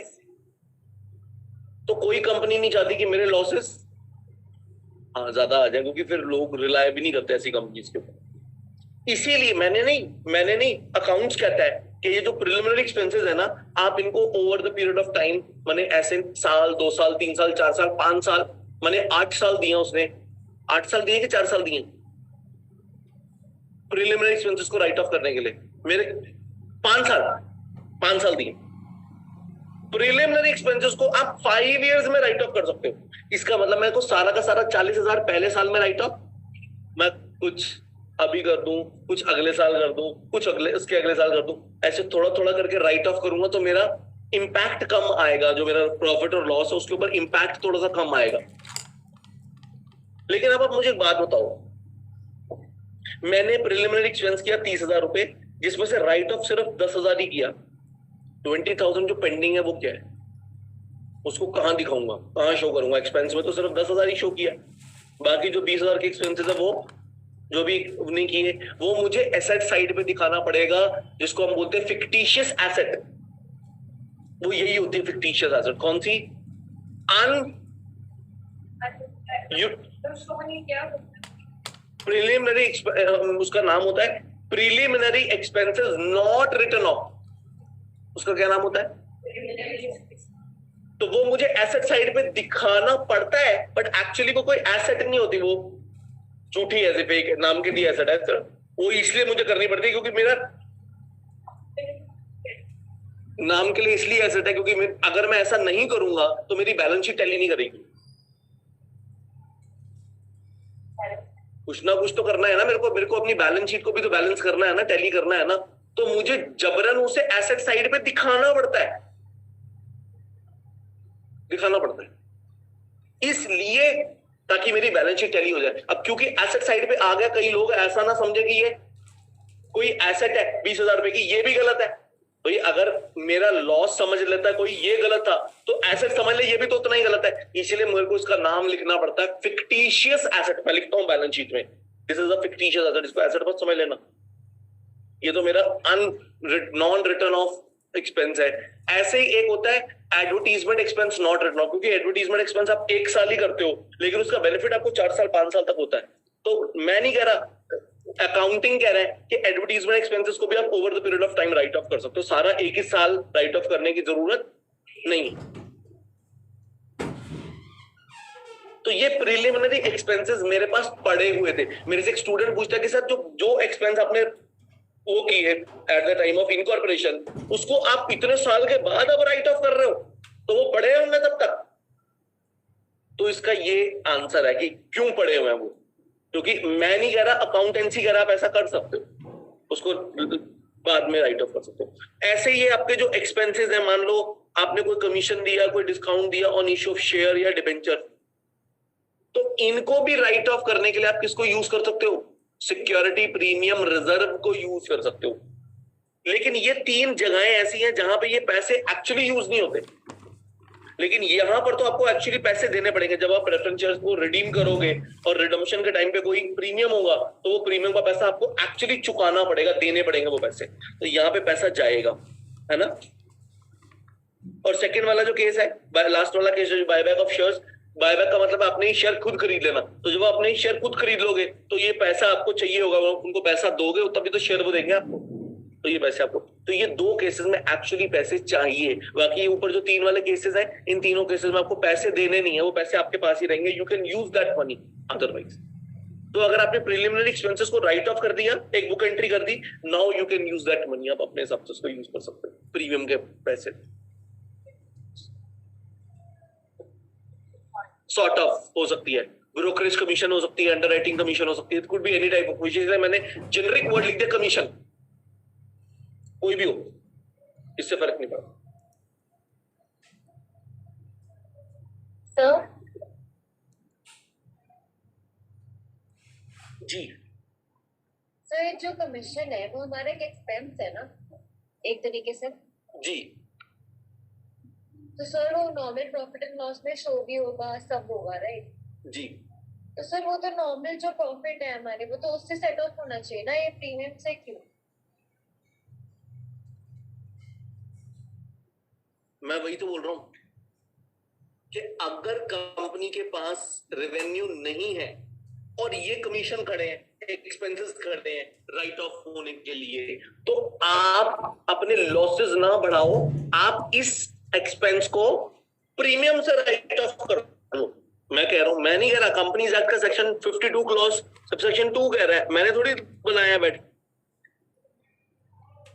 तो कोई कंपनी नहीं चाहती कि मेरे लॉसेस ज्यादा आ जाए, क्योंकि फिर लोग रिलाय भी नहीं करते ऐसी कंपनीज के ऊपर। इसीलिए मैंने नहीं, अकाउंट्स कहता है कि ये जो प्रिलिमिनरी एक्सपेंसेस है ना, आप इनको over the period of time, माने ऐसे साल 2 साल 3 साल 4 साल 5 साल, माने 8 साल दिया उसने, 8 साल दिए कि 4 साल दिए प्रिलिमिनरी एक्सपेंसेस को राइट ऑफ करने के लिए? मेरे 5 साल दिए। प्रिलिमिनरी एक्सपेंसेस को आप 5 इयर्स में राइट ऑफ कर सकते हो। इसका मतलब मेरे को सारा का सारा 40,000 पहले साल में राइट ऑफ, मैं कुछ अभी कर दूं, कुछ अगले साल कर दूं, कुछ उसके अगले साल कर दूं, ऐसे थोड़ा थोड़ा करके राइट ऑफ करूंगा तो मेरा इंपैक्ट कम आएगा, जो मेरा प्रॉफिट और लॉस है उसके ऊपर इंपैक्ट थोड़ा सा कम आएगा। लेकिन अब आप मुझे एक बात बताओ, मैंने प्रिलिमिनरी एक्सपेंस किया 30,000 रुपए, जिसमें से राइट ऑफ सिर्फ 10,000 ही किया। 20,000 जो पेंडिंग है वो क्या है? उसको कहां दिखाऊंगा, कहां शो करूंगा? एक्सपेंस में तो सिर्फ 10,000 ही शो किया, बाकी जो 20,000 के एक्सपेंसेस है वो जो भी नहीं किए वो मुझे एसेट साइड पे दिखाना पड़ेगा, जिसको हम बोलते हैं फिक्टिशियस एसेट। वो यही होती है फिक्टिशियस एसेट। कौन सी? प्रिलिमिनरी, उसका नाम होता है preliminary expenses not written off. उसका क्या नाम होता है? तो वो मुझे एसेट साइड पे दिखाना पड़ता है, बट एक्चुअली वो कोई एसेट नहीं होती, वो झूठी है, फेक नाम के लिए एसेट है। वो इसलिए मुझे करनी पड़ती है क्योंकि मेरा नाम के लिए इसलिए एसेट है, क्योंकि अगर मैं ऐसा नहीं करूंगा तो मेरी बैलेंस शीट टैली नहीं करेगी। कुछ ना कुछ तो करना है ना मेरे को अपनी बैलेंस शीट को भी तो बैलेंस करना है ना, टैली करना है ना, तो मुझे जबरन उसे एसेट साइड पे दिखाना पड़ता है, इसलिए ताकि मेरी बैलेंस शीट टैली हो जाए। अब क्योंकि एसेट साइड पे आ गया, कई लोग ऐसा ना समझे कि ये कोई एसेट है 20,000 रुपए की, ये भी गलत है। तो ये अगर मेरा लॉस समझ लेता है कोई ये गलत था, तो एसेट समझ ले ये भी तो उतना ही गलत है। इसलिए मेरे को इसका नाम लिखना पड़ता है फिक्टिशियस एसेट। मैं लिखता हूं बैलेंस शीट में, this is a fictitious asset, इसको एसेट मत समझ लेना, ये तो मेरा नॉन रिटर्न ऑफ एक्सपेंस है। ऐसे ही एक होता है advertisement expense not written off, क्योंकि एडवर्टीजमेंट एक्सपेंस आप 1 साल ही करते हो, लेकिन उसका बेनिफिट आपको 4 साल 5 साल तक होता है। तो मैं नहीं कह रहा, अकाउंटिंग कह रहा है कि एडवर्टीजमेंट एक्सपेंसेस को भी आप over the period of time right off कर सकते हो, सारा एक ही साल राइट ऑफ करने की जरूरत नहीं। तो ये प्रिलिमिनरी एक्सपेंसेस मेरे पास पड़े हुए थे। मेरे से एक स्टूडेंट पूछता है कि सर जो एक्सपेंस आपने वो की है at the time of incorporation, उसको आप इतने साल के बाद अब राइट ऑफ कर रहे हो, तो वो पड़े होंगे तब तक। तो इसका ये आंसर है कि क्यों पड़े हुए हैं वो, क्योंकि मैं नहीं कह रहा, अकाउंटेंसी कह रहा आप ऐसा कर सकते हो, उसको बाद में राइट ऑफ कर सकते हो। ऐसे ही आपके जो एक्सपेंसेस हैं, मान लो आपने कोई कमीशन दिया, कोई डिस्काउंट दिया ऑन इश्यू ऑफ शेयर या डिबेंचर, तो इनको भी राइट ऑफ करने के लिए आप किसको यूज कर सकते हो? सिक्योरिटी प्रीमियम रिजर्व को यूज कर सकते हो। लेकिन ये 3 जगहें ऐसी हैं जहां पे ये पैसे एक्चुअली यूज नहीं होते, लेकिन यहां पर तो आपको एक्चुअली पैसे देने पड़ेंगे। जब आप प्रेफरेंस शेयर्स को रिडीम करोगे और रिडम्पशन के टाइम पे कोई प्रीमियम होगा, तो वो प्रीमियम का पैसा आपको एक्चुअली चुकाना पड़ेगा, देने पड़ेंगे वो पैसे, तो यहाँ पे पैसा जाएगा, है ना। और सेकंड वाला जो केस है, लास्ट वाला केस है बायबैक ऑफ शेयर्स, बायबैक का मतलब आपने ही शेयर खुद खरीद लेना। तो जब आप अपने ही शेयर खुद खरीद लोगे तो ये पैसा आपको चाहिए होगा, उनको पैसा दोगे तभी तो शेयर वो देंगे आपको, तो ये पैसे आपको। तो ये 2 केसेस में एक्चुअली पैसे चाहिए। बाकी ऊपर जो 3 वाले केसेस हैं, इन तीनों केसेस में आपको पैसे देने नहीं है, वो पैसे आपके पास ही रहेंगे, you can use that money otherwise. तो अगर आपने प्रीलिमिनरी एक्सपेंसेस को राइट ऑफ कर दिया, एक बुक एंट्री कर दी, now you can use that money, आप अपने हिसाब से उसको यूज कर सकते हो, प्रीमियम के पैसे। सॉर्ट ऑफ हो सकती है, ब्रोकरेज कमीशन हो सकती है, अंडरराइटिंग कमीशन हो सकती है, it could be any type of, which is मैंने जेनरिक वर्ड लिख दिया कमीशन, कोई भी हो, इससे फर्क नहीं पड़ता। सर जी सर जो कमीशन है वो हमारा एक एक्सपेंस है ना, एक तरीके से। जी तो सर वो नॉर्मल प्रॉफिट एंड लॉस में शो भी होगा, सब होगा, राइट? जी तो सर वो तो नॉर्मल जो प्रॉफिट है हमारे, वो तो उससे सेट ऑफ होना चाहिए ना, ये प्रीमियम से क्यों? मैं वही तो बोल रहा हूं कि अगर कंपनी के पास रेवेन्यू नहीं है और ये कमीशन खड़े हैं, एक्सपेंसेस खड़े हैं राइट ऑफ होने के लिए, तो आप अपने लॉसेस ना बढ़ाओ, आप इस एक्सपेंस को प्रीमियम से राइट ऑफ कर लो। मैं कह रहा हूं, मैं नहीं कह रहा, कंपनीज एक्ट का सेक्शन 52 क्लॉज सबसेक्शन 2 कह रहा है, मैंने थोड़ी बनाया बैठ।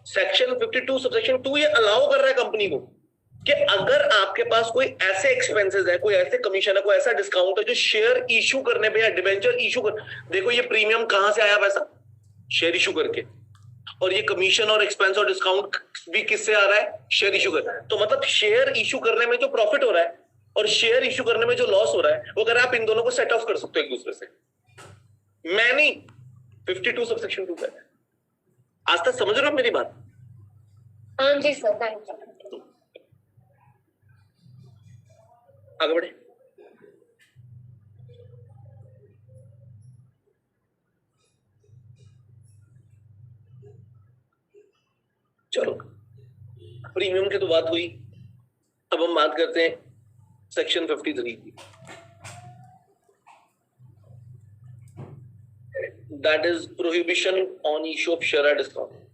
सेक्शन 52 सबसेक्शन 2 ये अलाउ कर रहा है कंपनी को कि अगर आपके पास कोई ऐसे एक्सपेंसेस है, कोई ऐसे कमीशन है, कोई ऐसा डिस्काउंट है जो शेयर इशू करने पे या डिबेंचर इशू कर, देखो ये प्रीमियम कहां से आया पैसा, शेयर इशू करके, और ये कमीशन और एक्सपेंस और डिस्काउंट भी किससे आ रहा है, शेयर इशू कर। तो मतलब शेयर इशू करने में जो प्रॉफिट हो रहा है और शेयर इशू करने में जो लॉस हो रहा है, वो अगर आप इन दोनों को सेट ऑफ कर सकते हो एक दूसरे से, मैं नहीं, 52 सबसेक्शन 2 है। आज तक समझ रहे हो मेरी बात? हाँ जी सर, थैंक यू। आगे बढ़े। चलो, प्रीमियम की तो बात हुई, अब हम बात करते हैं सेक्शन 53 की। That is prohibition on issue of share at discount.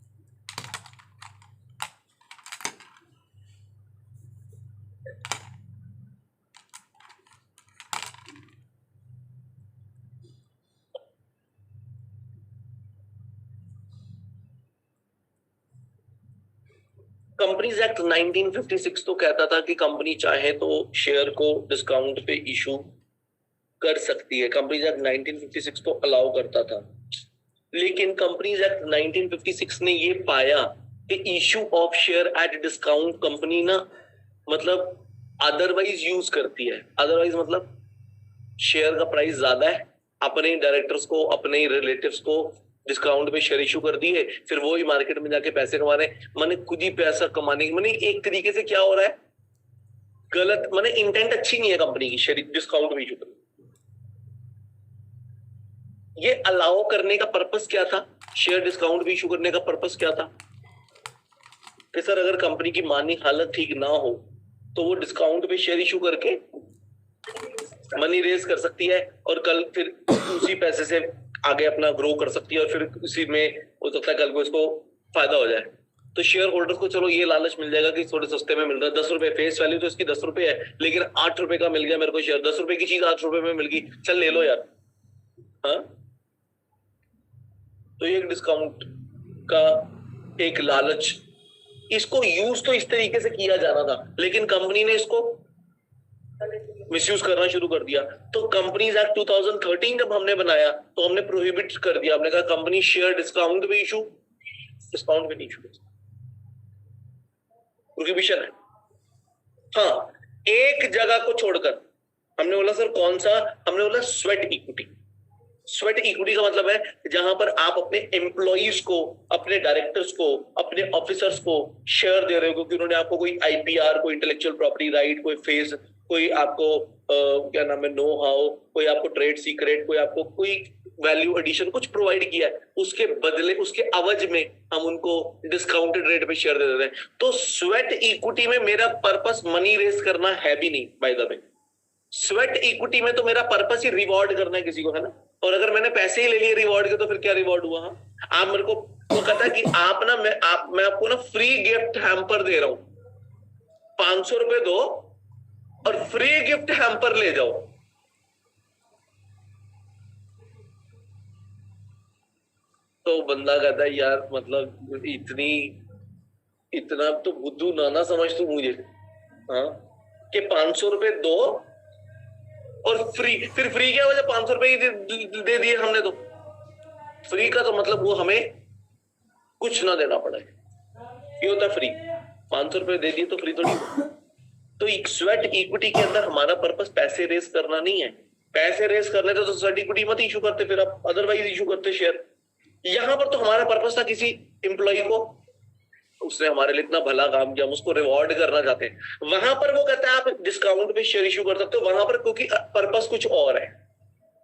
Companies act 1956 तो कहता था कि कंपनी चाहे तो शेयर को डिस्काउंट पे इशू कर सकती है, कंपनीज एक्ट 1956 तो अलाउ करता था। लेकिन कंपनीज एक्ट 1956 ने ये पाया कि issue of share at discount company ना मतलब अदरवाइज यूज करती है। अदरवाइज मतलब शेयर का प्राइस ज्यादा है, अपने डायरेक्टर्स को, अपने रिलेटिव्स को डिस्काउंट पे शेयर इशू कर दिए, फिर वो ही मार्केट में जाके पैसे कमा रहे हैं। माने खुद ही पैसा कमाने, माने एक तरीके से क्या हो रहा है, गलत, माने इंटेंट अच्छी नहीं है कंपनी की शेयर डिस्काउंट में इशू करने। ये अलाउ करने का पर्पस क्या था, शेयर डिस्काउंट भी इशू करने का पर्पस क्या था कि सर अगर कंपनी की मानी हालत ठीक ना हो तो वो डिस्काउंट पे शेयर इशू करके मनी रेज कर सकती है और कल फिर उसी पैसे से आगे अपना ग्रो कर सकती है और फिर उसी में हो सकता है कल को इसको फायदा हो जाए। तो शेयर होल्डर्स को चलो ये लालच मिल जाएगा कि थोड़े सस्ते में मिल रहा है, 10 रुपए फेस वैल्यू तो इसकी 10 रुपए है, लेकिन 8 रुपए का मिल गया मेरे को शेयर, 10 रुपए की चीज 8 रुपए में मिल गई, चल ले लो यार। हाँ, तो ये डिस्काउंट का एक लालच, इसको यूज तो इस तरीके से किया जाना था, लेकिन कंपनी ने इसको मिसयूज करना शुरू कर दिया। तो कंपनीज एक्ट 2013 जब हमने बनाया तो हमने प्रोहिबिट कर दिया, हमने कहा कंपनी शेयर डिस्काउंट पे इशू, डिस्काउंट पे नहीं इशू, प्रोहिबिशन है। हाँ, एक जगह को छोड़कर हमने बोला सर कौन सा, हमने बोला स्वेट इक्विटी। स्वेट इक्विटी का मतलब है जहां पर आप अपने एम्प्लॉइज को, अपने डायरेक्टर्स को, अपने ऑफिसर्स को शेयर दे रहे हो क्योंकि उन्होंने आपको कोई आईपीआर, कोई इंटेलेक्चुअल प्रॉपर्टी राइट, कोई फेस, कोई आपको क्या नाम है, नो हाउ, कोई आपको ट्रेड सीक्रेट, कोई आपको कोई वैल्यू एडिशन कुछ प्रोवाइड किया है, उसके बदले, उसके अवज में हम उनको डिस्काउंटेड रेट पे शेयर दे देते हैं। तो स्वेट इक्विटी में मेरा पर्पस मनी रेस करना है भी नहीं, by the way. Sweat equity में तो मेरा पर्पस ही रिवॉर्ड करना है किसी को, है ना। और अगर मैंने पैसे ही ले लिए रिवॉर्ड के तो फिर क्या रिवॉर्ड हुआ? आप मेरे को वो कहता कि आप ना, मैं आपको ना फ्री गिफ्ट हैम्पर दे रहा हूं, 500 रुपए दो और फ्री गिफ्ट हैम्पर ले जाओ। तो बंदा कहता है यार मतलब इतना तो बुद्धू ना समझ तू मुझे, हाँ, कि 500 रुपए दो और फ्री, फिर फ्री क्या वजह, 500 रुपए ही दे दिए हमने, तो फ्री का तो मतलब वो हमें कुछ ना देना पड़े। ये होता है फ्री। 500 रुपए दे दिए तो फ्री थोड़ी। तो स्वेट इक्विटी के अंदर हमारा पर्पस पैसे रेस करना नहीं है। पैसे रेस करने तो स्वेट इक्विटी मत इशू करते, फिर आप अदरवाइज इशू करते शेयर। यहां पर तो हमारा पर्पस था किसी एम्प्लॉय को, उसने हमारे लिए इतना भला काम किया, हम उसको रिवॉर्ड करना चाहते हैं। वहां पर वो कहता है आप डिस्काउंट पे शेयर इशू कर सकते हो, वहां पर क्योंकि पर्पस कुछ और है।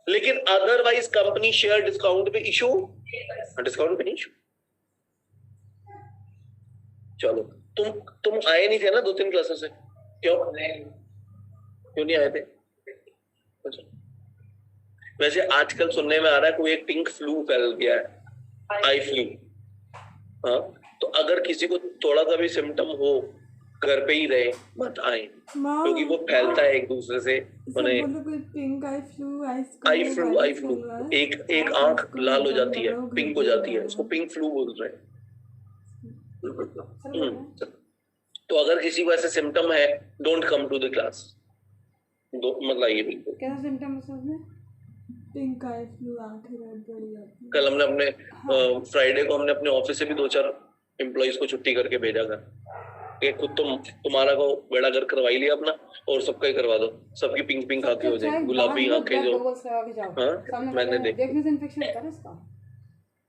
लेकिन अदरवाइज कंपनी शेयर डिस्काउंट पे इशू, डिस्काउंट पे नहीं इशू। चलो तुम आए नहीं थे ना 2-3 क्लासेस से, क्यों नहीं आए थे? अच्छा। वैसे आजकल सुनने में आ रहा है कोई एक पिंक फ्लू फैल गया है, आई फ्लू। हाँ, तो अगर किसी को थोड़ा सा भी सिम्टम हो घर पे ही रहे, मत आए, क्योंकि वो फैलता है एक दूसरे से। आई फ्लू एक आंख लाल हो जाती है, पिंक हो जाती है, उसको पिंक फ्लू बोल रहे हैं। तो अगर किसी को ऐसे सिम्टम है, don't come to the class, मतलब ये बिल्कुल। कैसा सिम्टम है उसमें? पिंक आई फ्लू, आंखें रेड पड़ जाती है। कल हमने अपने फ्राइडे को हमने अपने ऑफिस से भी 2-4 एम्प्लॉइज को छुट्टी करके भेजा था कि खुद तुम्हारा को बेड़ा घर करवा ही लिया अपना, और सबका ही करवा दो, सबकी पिंक पिंक आंखें हो जाए, गुलाबी आंखें जो। हाँ, मैंने देखने से इन्फेक्शन होता है इसका।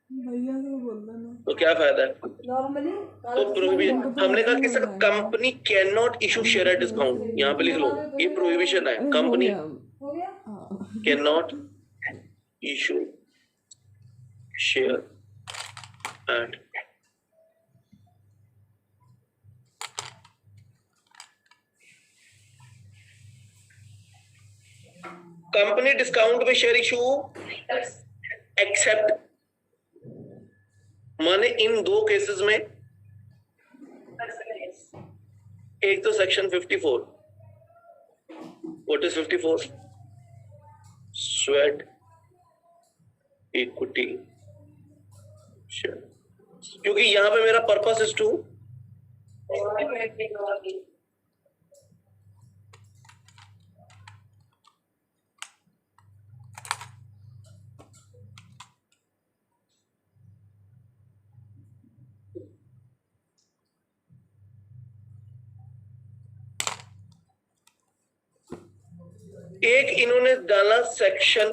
भैया को बोलना ना, तो क्या फायदा है? नॉर्मली तो प्रोहिबिशन, हमने कहा कि sir company can not issue share at discount, यहाँ पे लिख लो, ये प्रोहिबिशन है, कंपनी हो गया। Can not issue share eight company discount पे शेयर इशू एक्सेप्ट, माने इन 2 केसेस में, एक तो section 54, what is 54? Sweat equity share, क्योंकि यहां पे मेरा पर्पस इज टू एक इन्होंने डाला सेक्शन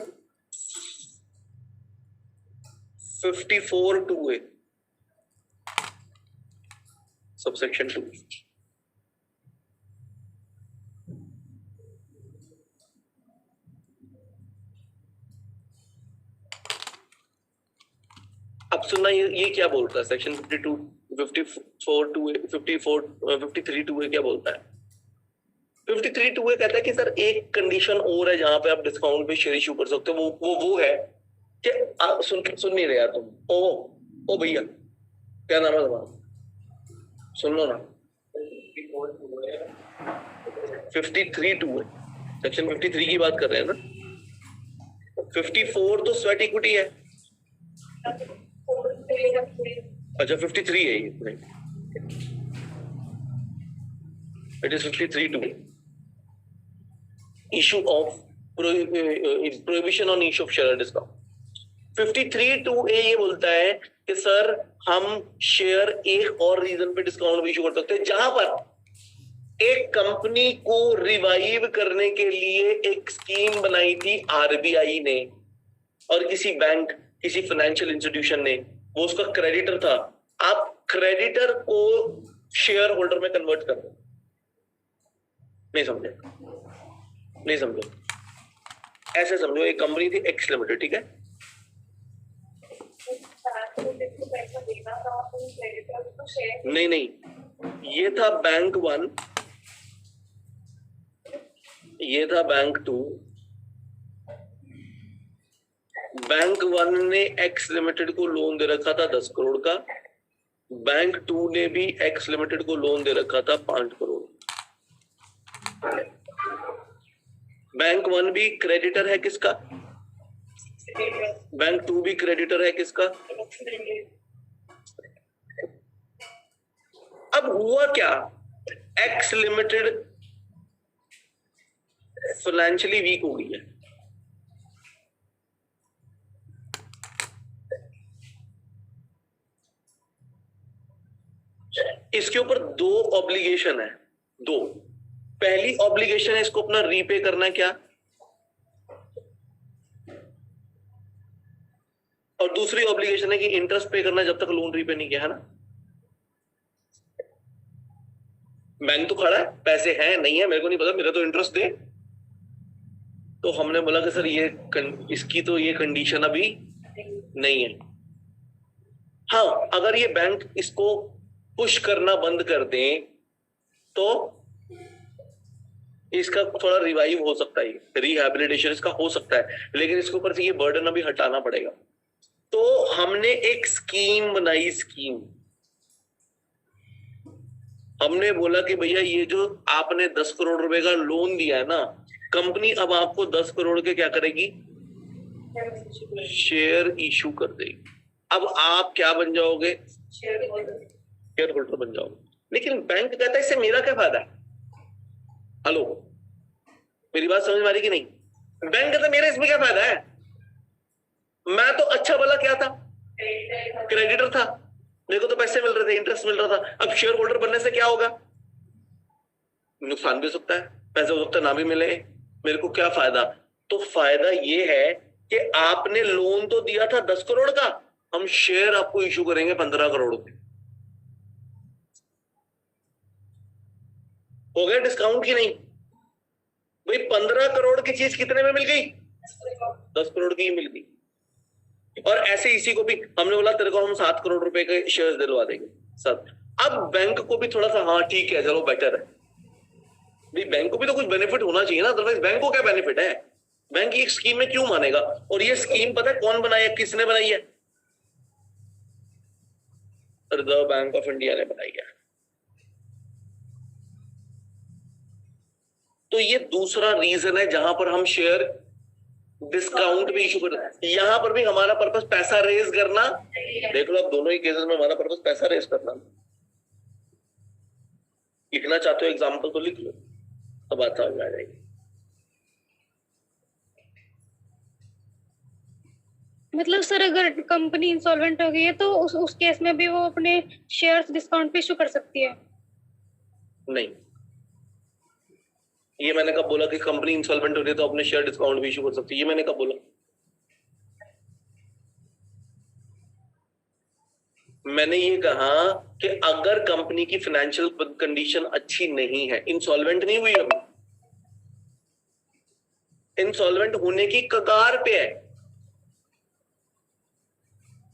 54(2)(a), सबसेक्शन 2। अब सुनना, ये क्या बोलता है सेक्शन 53(2)(a) क्या बोलता है? 53(2)(a) कहता है कि सर एक कंडीशन और है जहां पे आप डिस्काउंट पे शेयर इशू कर सकते हो, वो है कि आप सुन नहीं रहे यार तुम। ओ भैया, क्या नाम है तुम्हारा? सुन लो ना, 53(2)(a), सेक्शन 53 की बात कर रहे हैं ना। 54 तो स्वेट इक्विटी है। अच्छा, 53 है ये, it is 53(2). Issue of prohibition on issue of share discount. 53(2)(a) ये बोलता है कि सर हम शेयर एक और रीजन पे डिस्काउंट इशू कर सकते हैं, जहां पर एक कंपनी को रिवाइव करने के लिए एक स्कीम बनाई थी आरबीआई ने, और किसी बैंक, किसी फाइनेंशियल इंस्टीट्यूशन ने, वो उसका क्रेडिटर था। आप क्रेडिटर को शेयर होल्डर में कन्वर्ट कर दो। नहीं समझे? नहीं समझो, ऐसे समझो, एक कंपनी थी एक्स लिमिटेड, ठीक है? नहीं, ये था बैंक 1, ये था बैंक 2। बैंक 1 ने एक्स लिमिटेड को लोन दे रखा था 10 करोड़ का, बैंक 2 ने भी एक्स लिमिटेड को लोन दे रखा था 5 करोड़। बैंक 1 भी क्रेडिटर है किसका? बैंक 2 भी क्रेडिटर है किसका? अब हुआ क्या, एक्स लिमिटेड फाइनेंशियली वीक हो गई है। इसके ऊपर 2 ऑब्लिगेशन है, 2। पहली ऑब्लिगेशन है इसको अपना रीपे करना है क्या, और दूसरी ऑब्लिगेशन है कि इंटरेस्ट पे करना जब तक लोन रीपे नहीं किया, है ना। बैंक तो खड़ा है, पैसे हैं नहीं है मेरे को नहीं पता, मेरा तो इंटरेस्ट दे। तो हमने बोला कि सर ये इसकी तो ये कंडीशन अभी नहीं है। हाँ, अगर ये बैंक इसको पुश करना बंद कर दें तो इसका थोड़ा रिवाइव हो सकता है, रिहैबिलिटेशन इसका हो सकता है, लेकिन इसके ऊपर से ये बर्डन अभी हटाना पड़ेगा। तो हमने एक स्कीम बनाई, स्कीम हमने बोला कि भैया ये जो आपने 10 करोड़ रुपए का लोन दिया है ना, कंपनी अब आपको 10 करोड़ के क्या करेगी, शेयर इशू कर देगी। अब आप क्या बन जाओगे, शेयर होल्डर बन जाओगे। लेकिन बैंक कहता है इससे मेरा क्या फायदा है। हेलो, मेरी बात समझ में आ रही कि नहीं। बैंक कहता है मेरा इसमें क्या फायदा है, मैं तो अच्छा भला क्या था, क्रेडिटर था, मेरे को तो पैसे मिल रहे थे, इंटरेस्ट मिल रहा था। अब शेयर होल्डर बनने से क्या होगा, नुकसान भी हो सकता है, पैसे हो सकता है ना भी मिले, मेरे को क्या फायदा। तो फायदा ये है कि आपने लोन तो दिया था 10 करोड़ का, हम शेयर आपको इशू करेंगे 15 करोड़ के। हो गया डिस्काउंट की नहीं भाई, 15 करोड़ की चीज कितने में मिल गई, 10 करोड़ की ही मिल गई। और ऐसे इसी को भी हमने बोला तेरे को हम 7 करोड़ रुपए के शेयर्स दिलवा देंगे सब। अब बैंक को भी थोड़ा सा हाँ ठीक है चलो बेटर है भाई, बैंक को भी तो कुछ बेनिफिट होना चाहिए ना, अदरवाइज बैंक को क्या बेनिफिट है, बैंक एक स्कीम में क्यों मानेगा। और ये स्कीम पता है कौन बनाई है, किसने बनाई है, रिजर्व बैंक ऑफ इंडिया ने बनाई है। तो ये दूसरा रीजन है जहां पर हम शेयर डिस्काउंट भी इशू कर। यहां पर भी हमारा पर्पस पैसा रेज करना, देख लो अब दोनों ही केसेस में हमारा पर्पस पैसा रेज करना। लिखना चाहते हो एग्जांपल तो लिख लो, तो बात समझ में आ जाएगी। मतलब सर अगर कंपनी इंसॉल्वेंट हो गई है तो उस केस में भी वो अपने शेयर्स डिस्काउंट पे इशू कर सकती है? नहीं, ये मैंने कब बोला कि कंपनी इंसॉल्वेंट हो रही है तो अपने शेयर डिस्काउंट भी इशू कर सकती है, ये मैंने कब बोला। मैंने ये कहा कि अगर कंपनी की फाइनेंशियल कंडीशन अच्छी नहीं है, इंसॉल्वेंट नहीं हुई अभी, इंसॉल्वेंट होने की कगार पे है,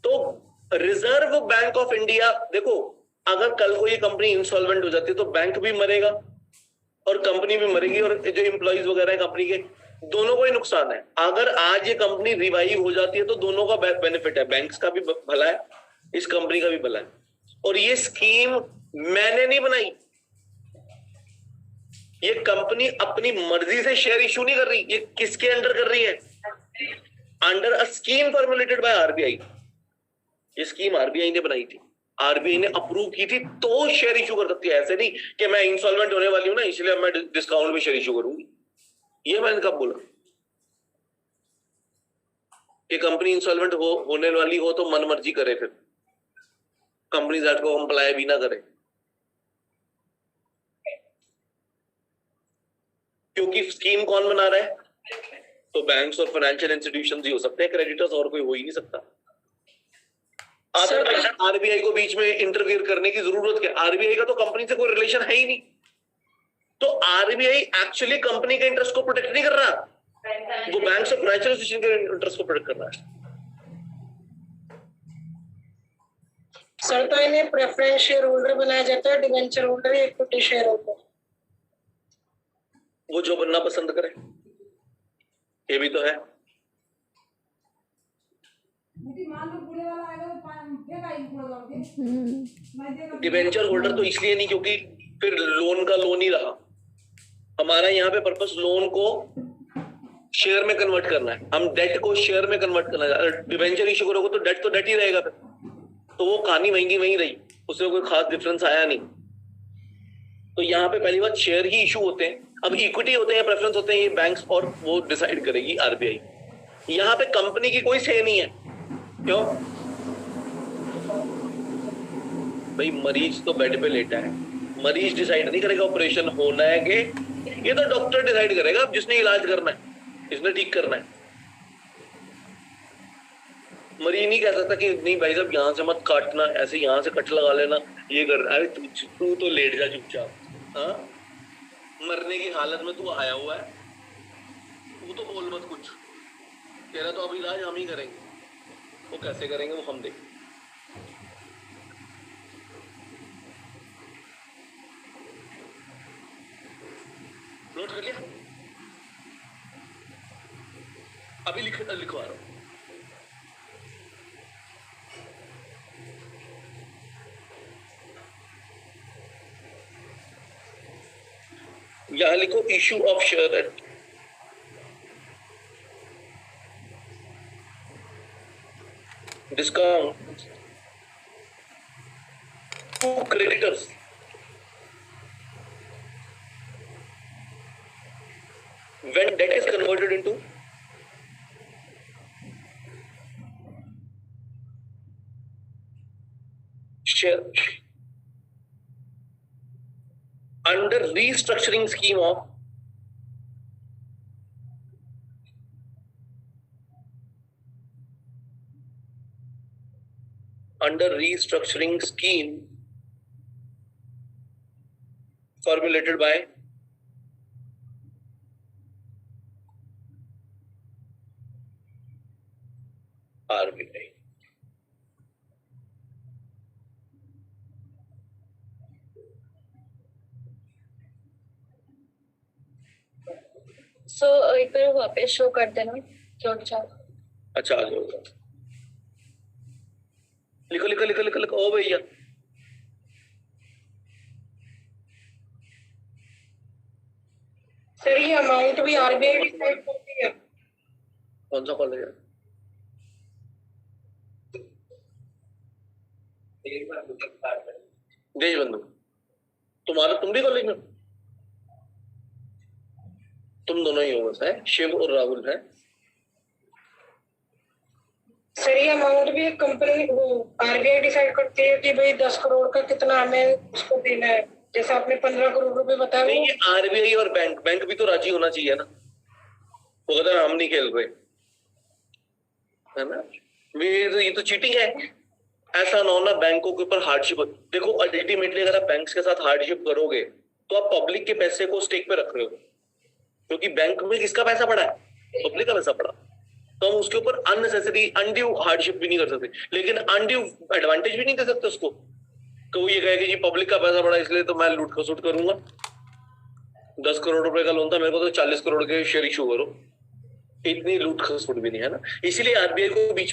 तो रिजर्व बैंक ऑफ इंडिया, देखो अगर कल को ये कंपनी इंसॉल्वेंट हो जाती है तो बैंक भी मरेगा और कंपनी भी मरेगी, और जो एम्प्लॉइज वगैरह है कंपनी के, दोनों को ही नुकसान है। अगर आज ये कंपनी रिवाइव हो जाती है तो दोनों का बेनिफिट है, बैंक्स का भी भला है, इस कंपनी का भी भला है। और ये स्कीम मैंने नहीं बनाई, ये कंपनी अपनी मर्जी से शेयर इशू नहीं कर रही, ये किसके अंडर कर रही है, under a scheme formulated by RBI. ये स्कीम आरबीआई ने बनाई थी, आरबीआई ने अप्रूव की थी, तो शेयर इशू कर सकती है। ऐसे नहीं कि मैं इंसॉल्वेंट होने वाली हूं ना इसलिए मैं डिस्काउंट में शेयर इशू करूंगी, ये मैंने कब बोला। कि कंपनी इंसॉल्वेंट होने वाली हो तो मन मर्जी करे, फिर कंपनीज एक्ट को कंप्लाई भी ना करे, क्योंकि स्कीम कौन बना रहा है, तो बैंक्स और फाइनेंशियल इंस्टीट्यूशंस ही हो सकते हैं, क्रेडिटर्स और कोई हो ही नहीं सकता। आरबीआई को बीच में इंटरफियर करने की जरूरत क्या, आरबीआई का तो कंपनी से कोई रिलेशन है ही नहीं। तो आरबीआई एक्चुअली कंपनी के इंटरेस्ट को प्रोटेक्ट नहीं कर रहा, वो बैंक्स और फाइनेंशियल इंस्टीट्यूशन के इंटरेस्ट को प्रोटेक्ट कर रहा है। सर तो इन्हें प्रेफरेंस शेयर होल्डर बनाया जाता है, डिवेंचर होल्डर या इक्विटी शेयर होल्डर, वो जो बनना पसंद करे, ये भी तो है। डिवेंचर होल्डर तो इसलिए नहीं क्योंकि फिर लोन का लोन ही रहा, हमारा यहाँ पे पर्पस लोन को शेयर में कन्वर्ट करना है, हम डेट को शेयर में कन्वर्ट करना है। डिवेंचर इशू करोगे तो डेट ही रहेगा, फिर तो वो कहानी महंगी वहीं रही, उससे कोई खास डिफरेंस आया नहीं। तो यहाँ पे पहली बात शेयर ही इशू होते हैं, अब इक्विटी होते हैं, प्रेफरेंस होते हैं, ये बैंक्स और वो डिसाइड करेगी आरबीआई। यहाँ पे कंपनी की कोई से नहीं है, क्यों, भाई मरीज तो बेड पे लेटा है, मरीज डिसाइड नहीं करेगा ऑपरेशन होना है कि, ये तो डॉक्टर डिसाइड करेगा जिसने इलाज करना है, जिसने ठीक करना है। मरीज नहीं कह सकता कि नहीं भाई साहब यहाँ से मत काटना, ऐसे यहाँ से कट लगा लेना, ये कर। अरे तू तो लेट जा चुपचाप। हाँ, मरने की हालत में तू आया हुआ है, तू तो बोल मत कुछ। तेरा तो अब इलाज हम ही करेंगे, वो कैसे करेंगे वो हम देखेंगे। नोट कर लिया? अभी लिखवा रहा हूं। यहां लिखो issue of share eight discount to creditors when debt is converted into share under restructuring scheme of formulated by RBI. सो एक बार वापस शो कर देना जो अच्छा आ जाओ, लिखो लिखो लिखो लिखो लिखो। ओ भैया सर ये अमाउंट भी आरबीआई डिसाइड करती है। कौन सा कॉलेज है? देश बंधु। तुम्हारा, तुम भी कॉलेज में? तुम दोनों ही हो बस, है शिव और राहुल है। सर ये अमाउंट भी कंपनी वो आरबीआई डिसाइड करती है कि भाई 10 करोड़ का कितना हमें उसको देना है। जैसे आपने 15 करोड़ रुपए बताया। नहीं, ये आरबीआई और बैंक भी तो राजी होना चाहिए ना। वो कहता है हम नहीं खेल रहे, है ना। ये तो चीटिंग है। ऐसा ना हो ना बैंकों के ऊपर हार्डशिप। देखो अल्टीमेटली अगर आप बैंक्स के साथ हार्डशिप करोगे तो आप पब्लिक के पैसे को स्टेक पे रख रहे हो, क्योंकि बैंक में किसका पैसा पड़ा है? पब्लिक का पैसा पड़ा। तो हम उसके ऊपर अननेसेसरी अनड्यू हार्डशिप भी नहीं कर सकते, लेकिन अनड्यू एडवांटेज भी नहीं दे सकते उसको। तो वो ये कहे कि जी पब्लिक का पैसा पड़ा इसलिए तो मैं लूट खसुट करूंगा। 10 करोड़ रुपए का लोन था, मेरे को तो 40 करोड़ के शेयर इशू करो। इतनी लूट खसुट भी नहीं है ना। इसीलिए आरबीआई को बीच में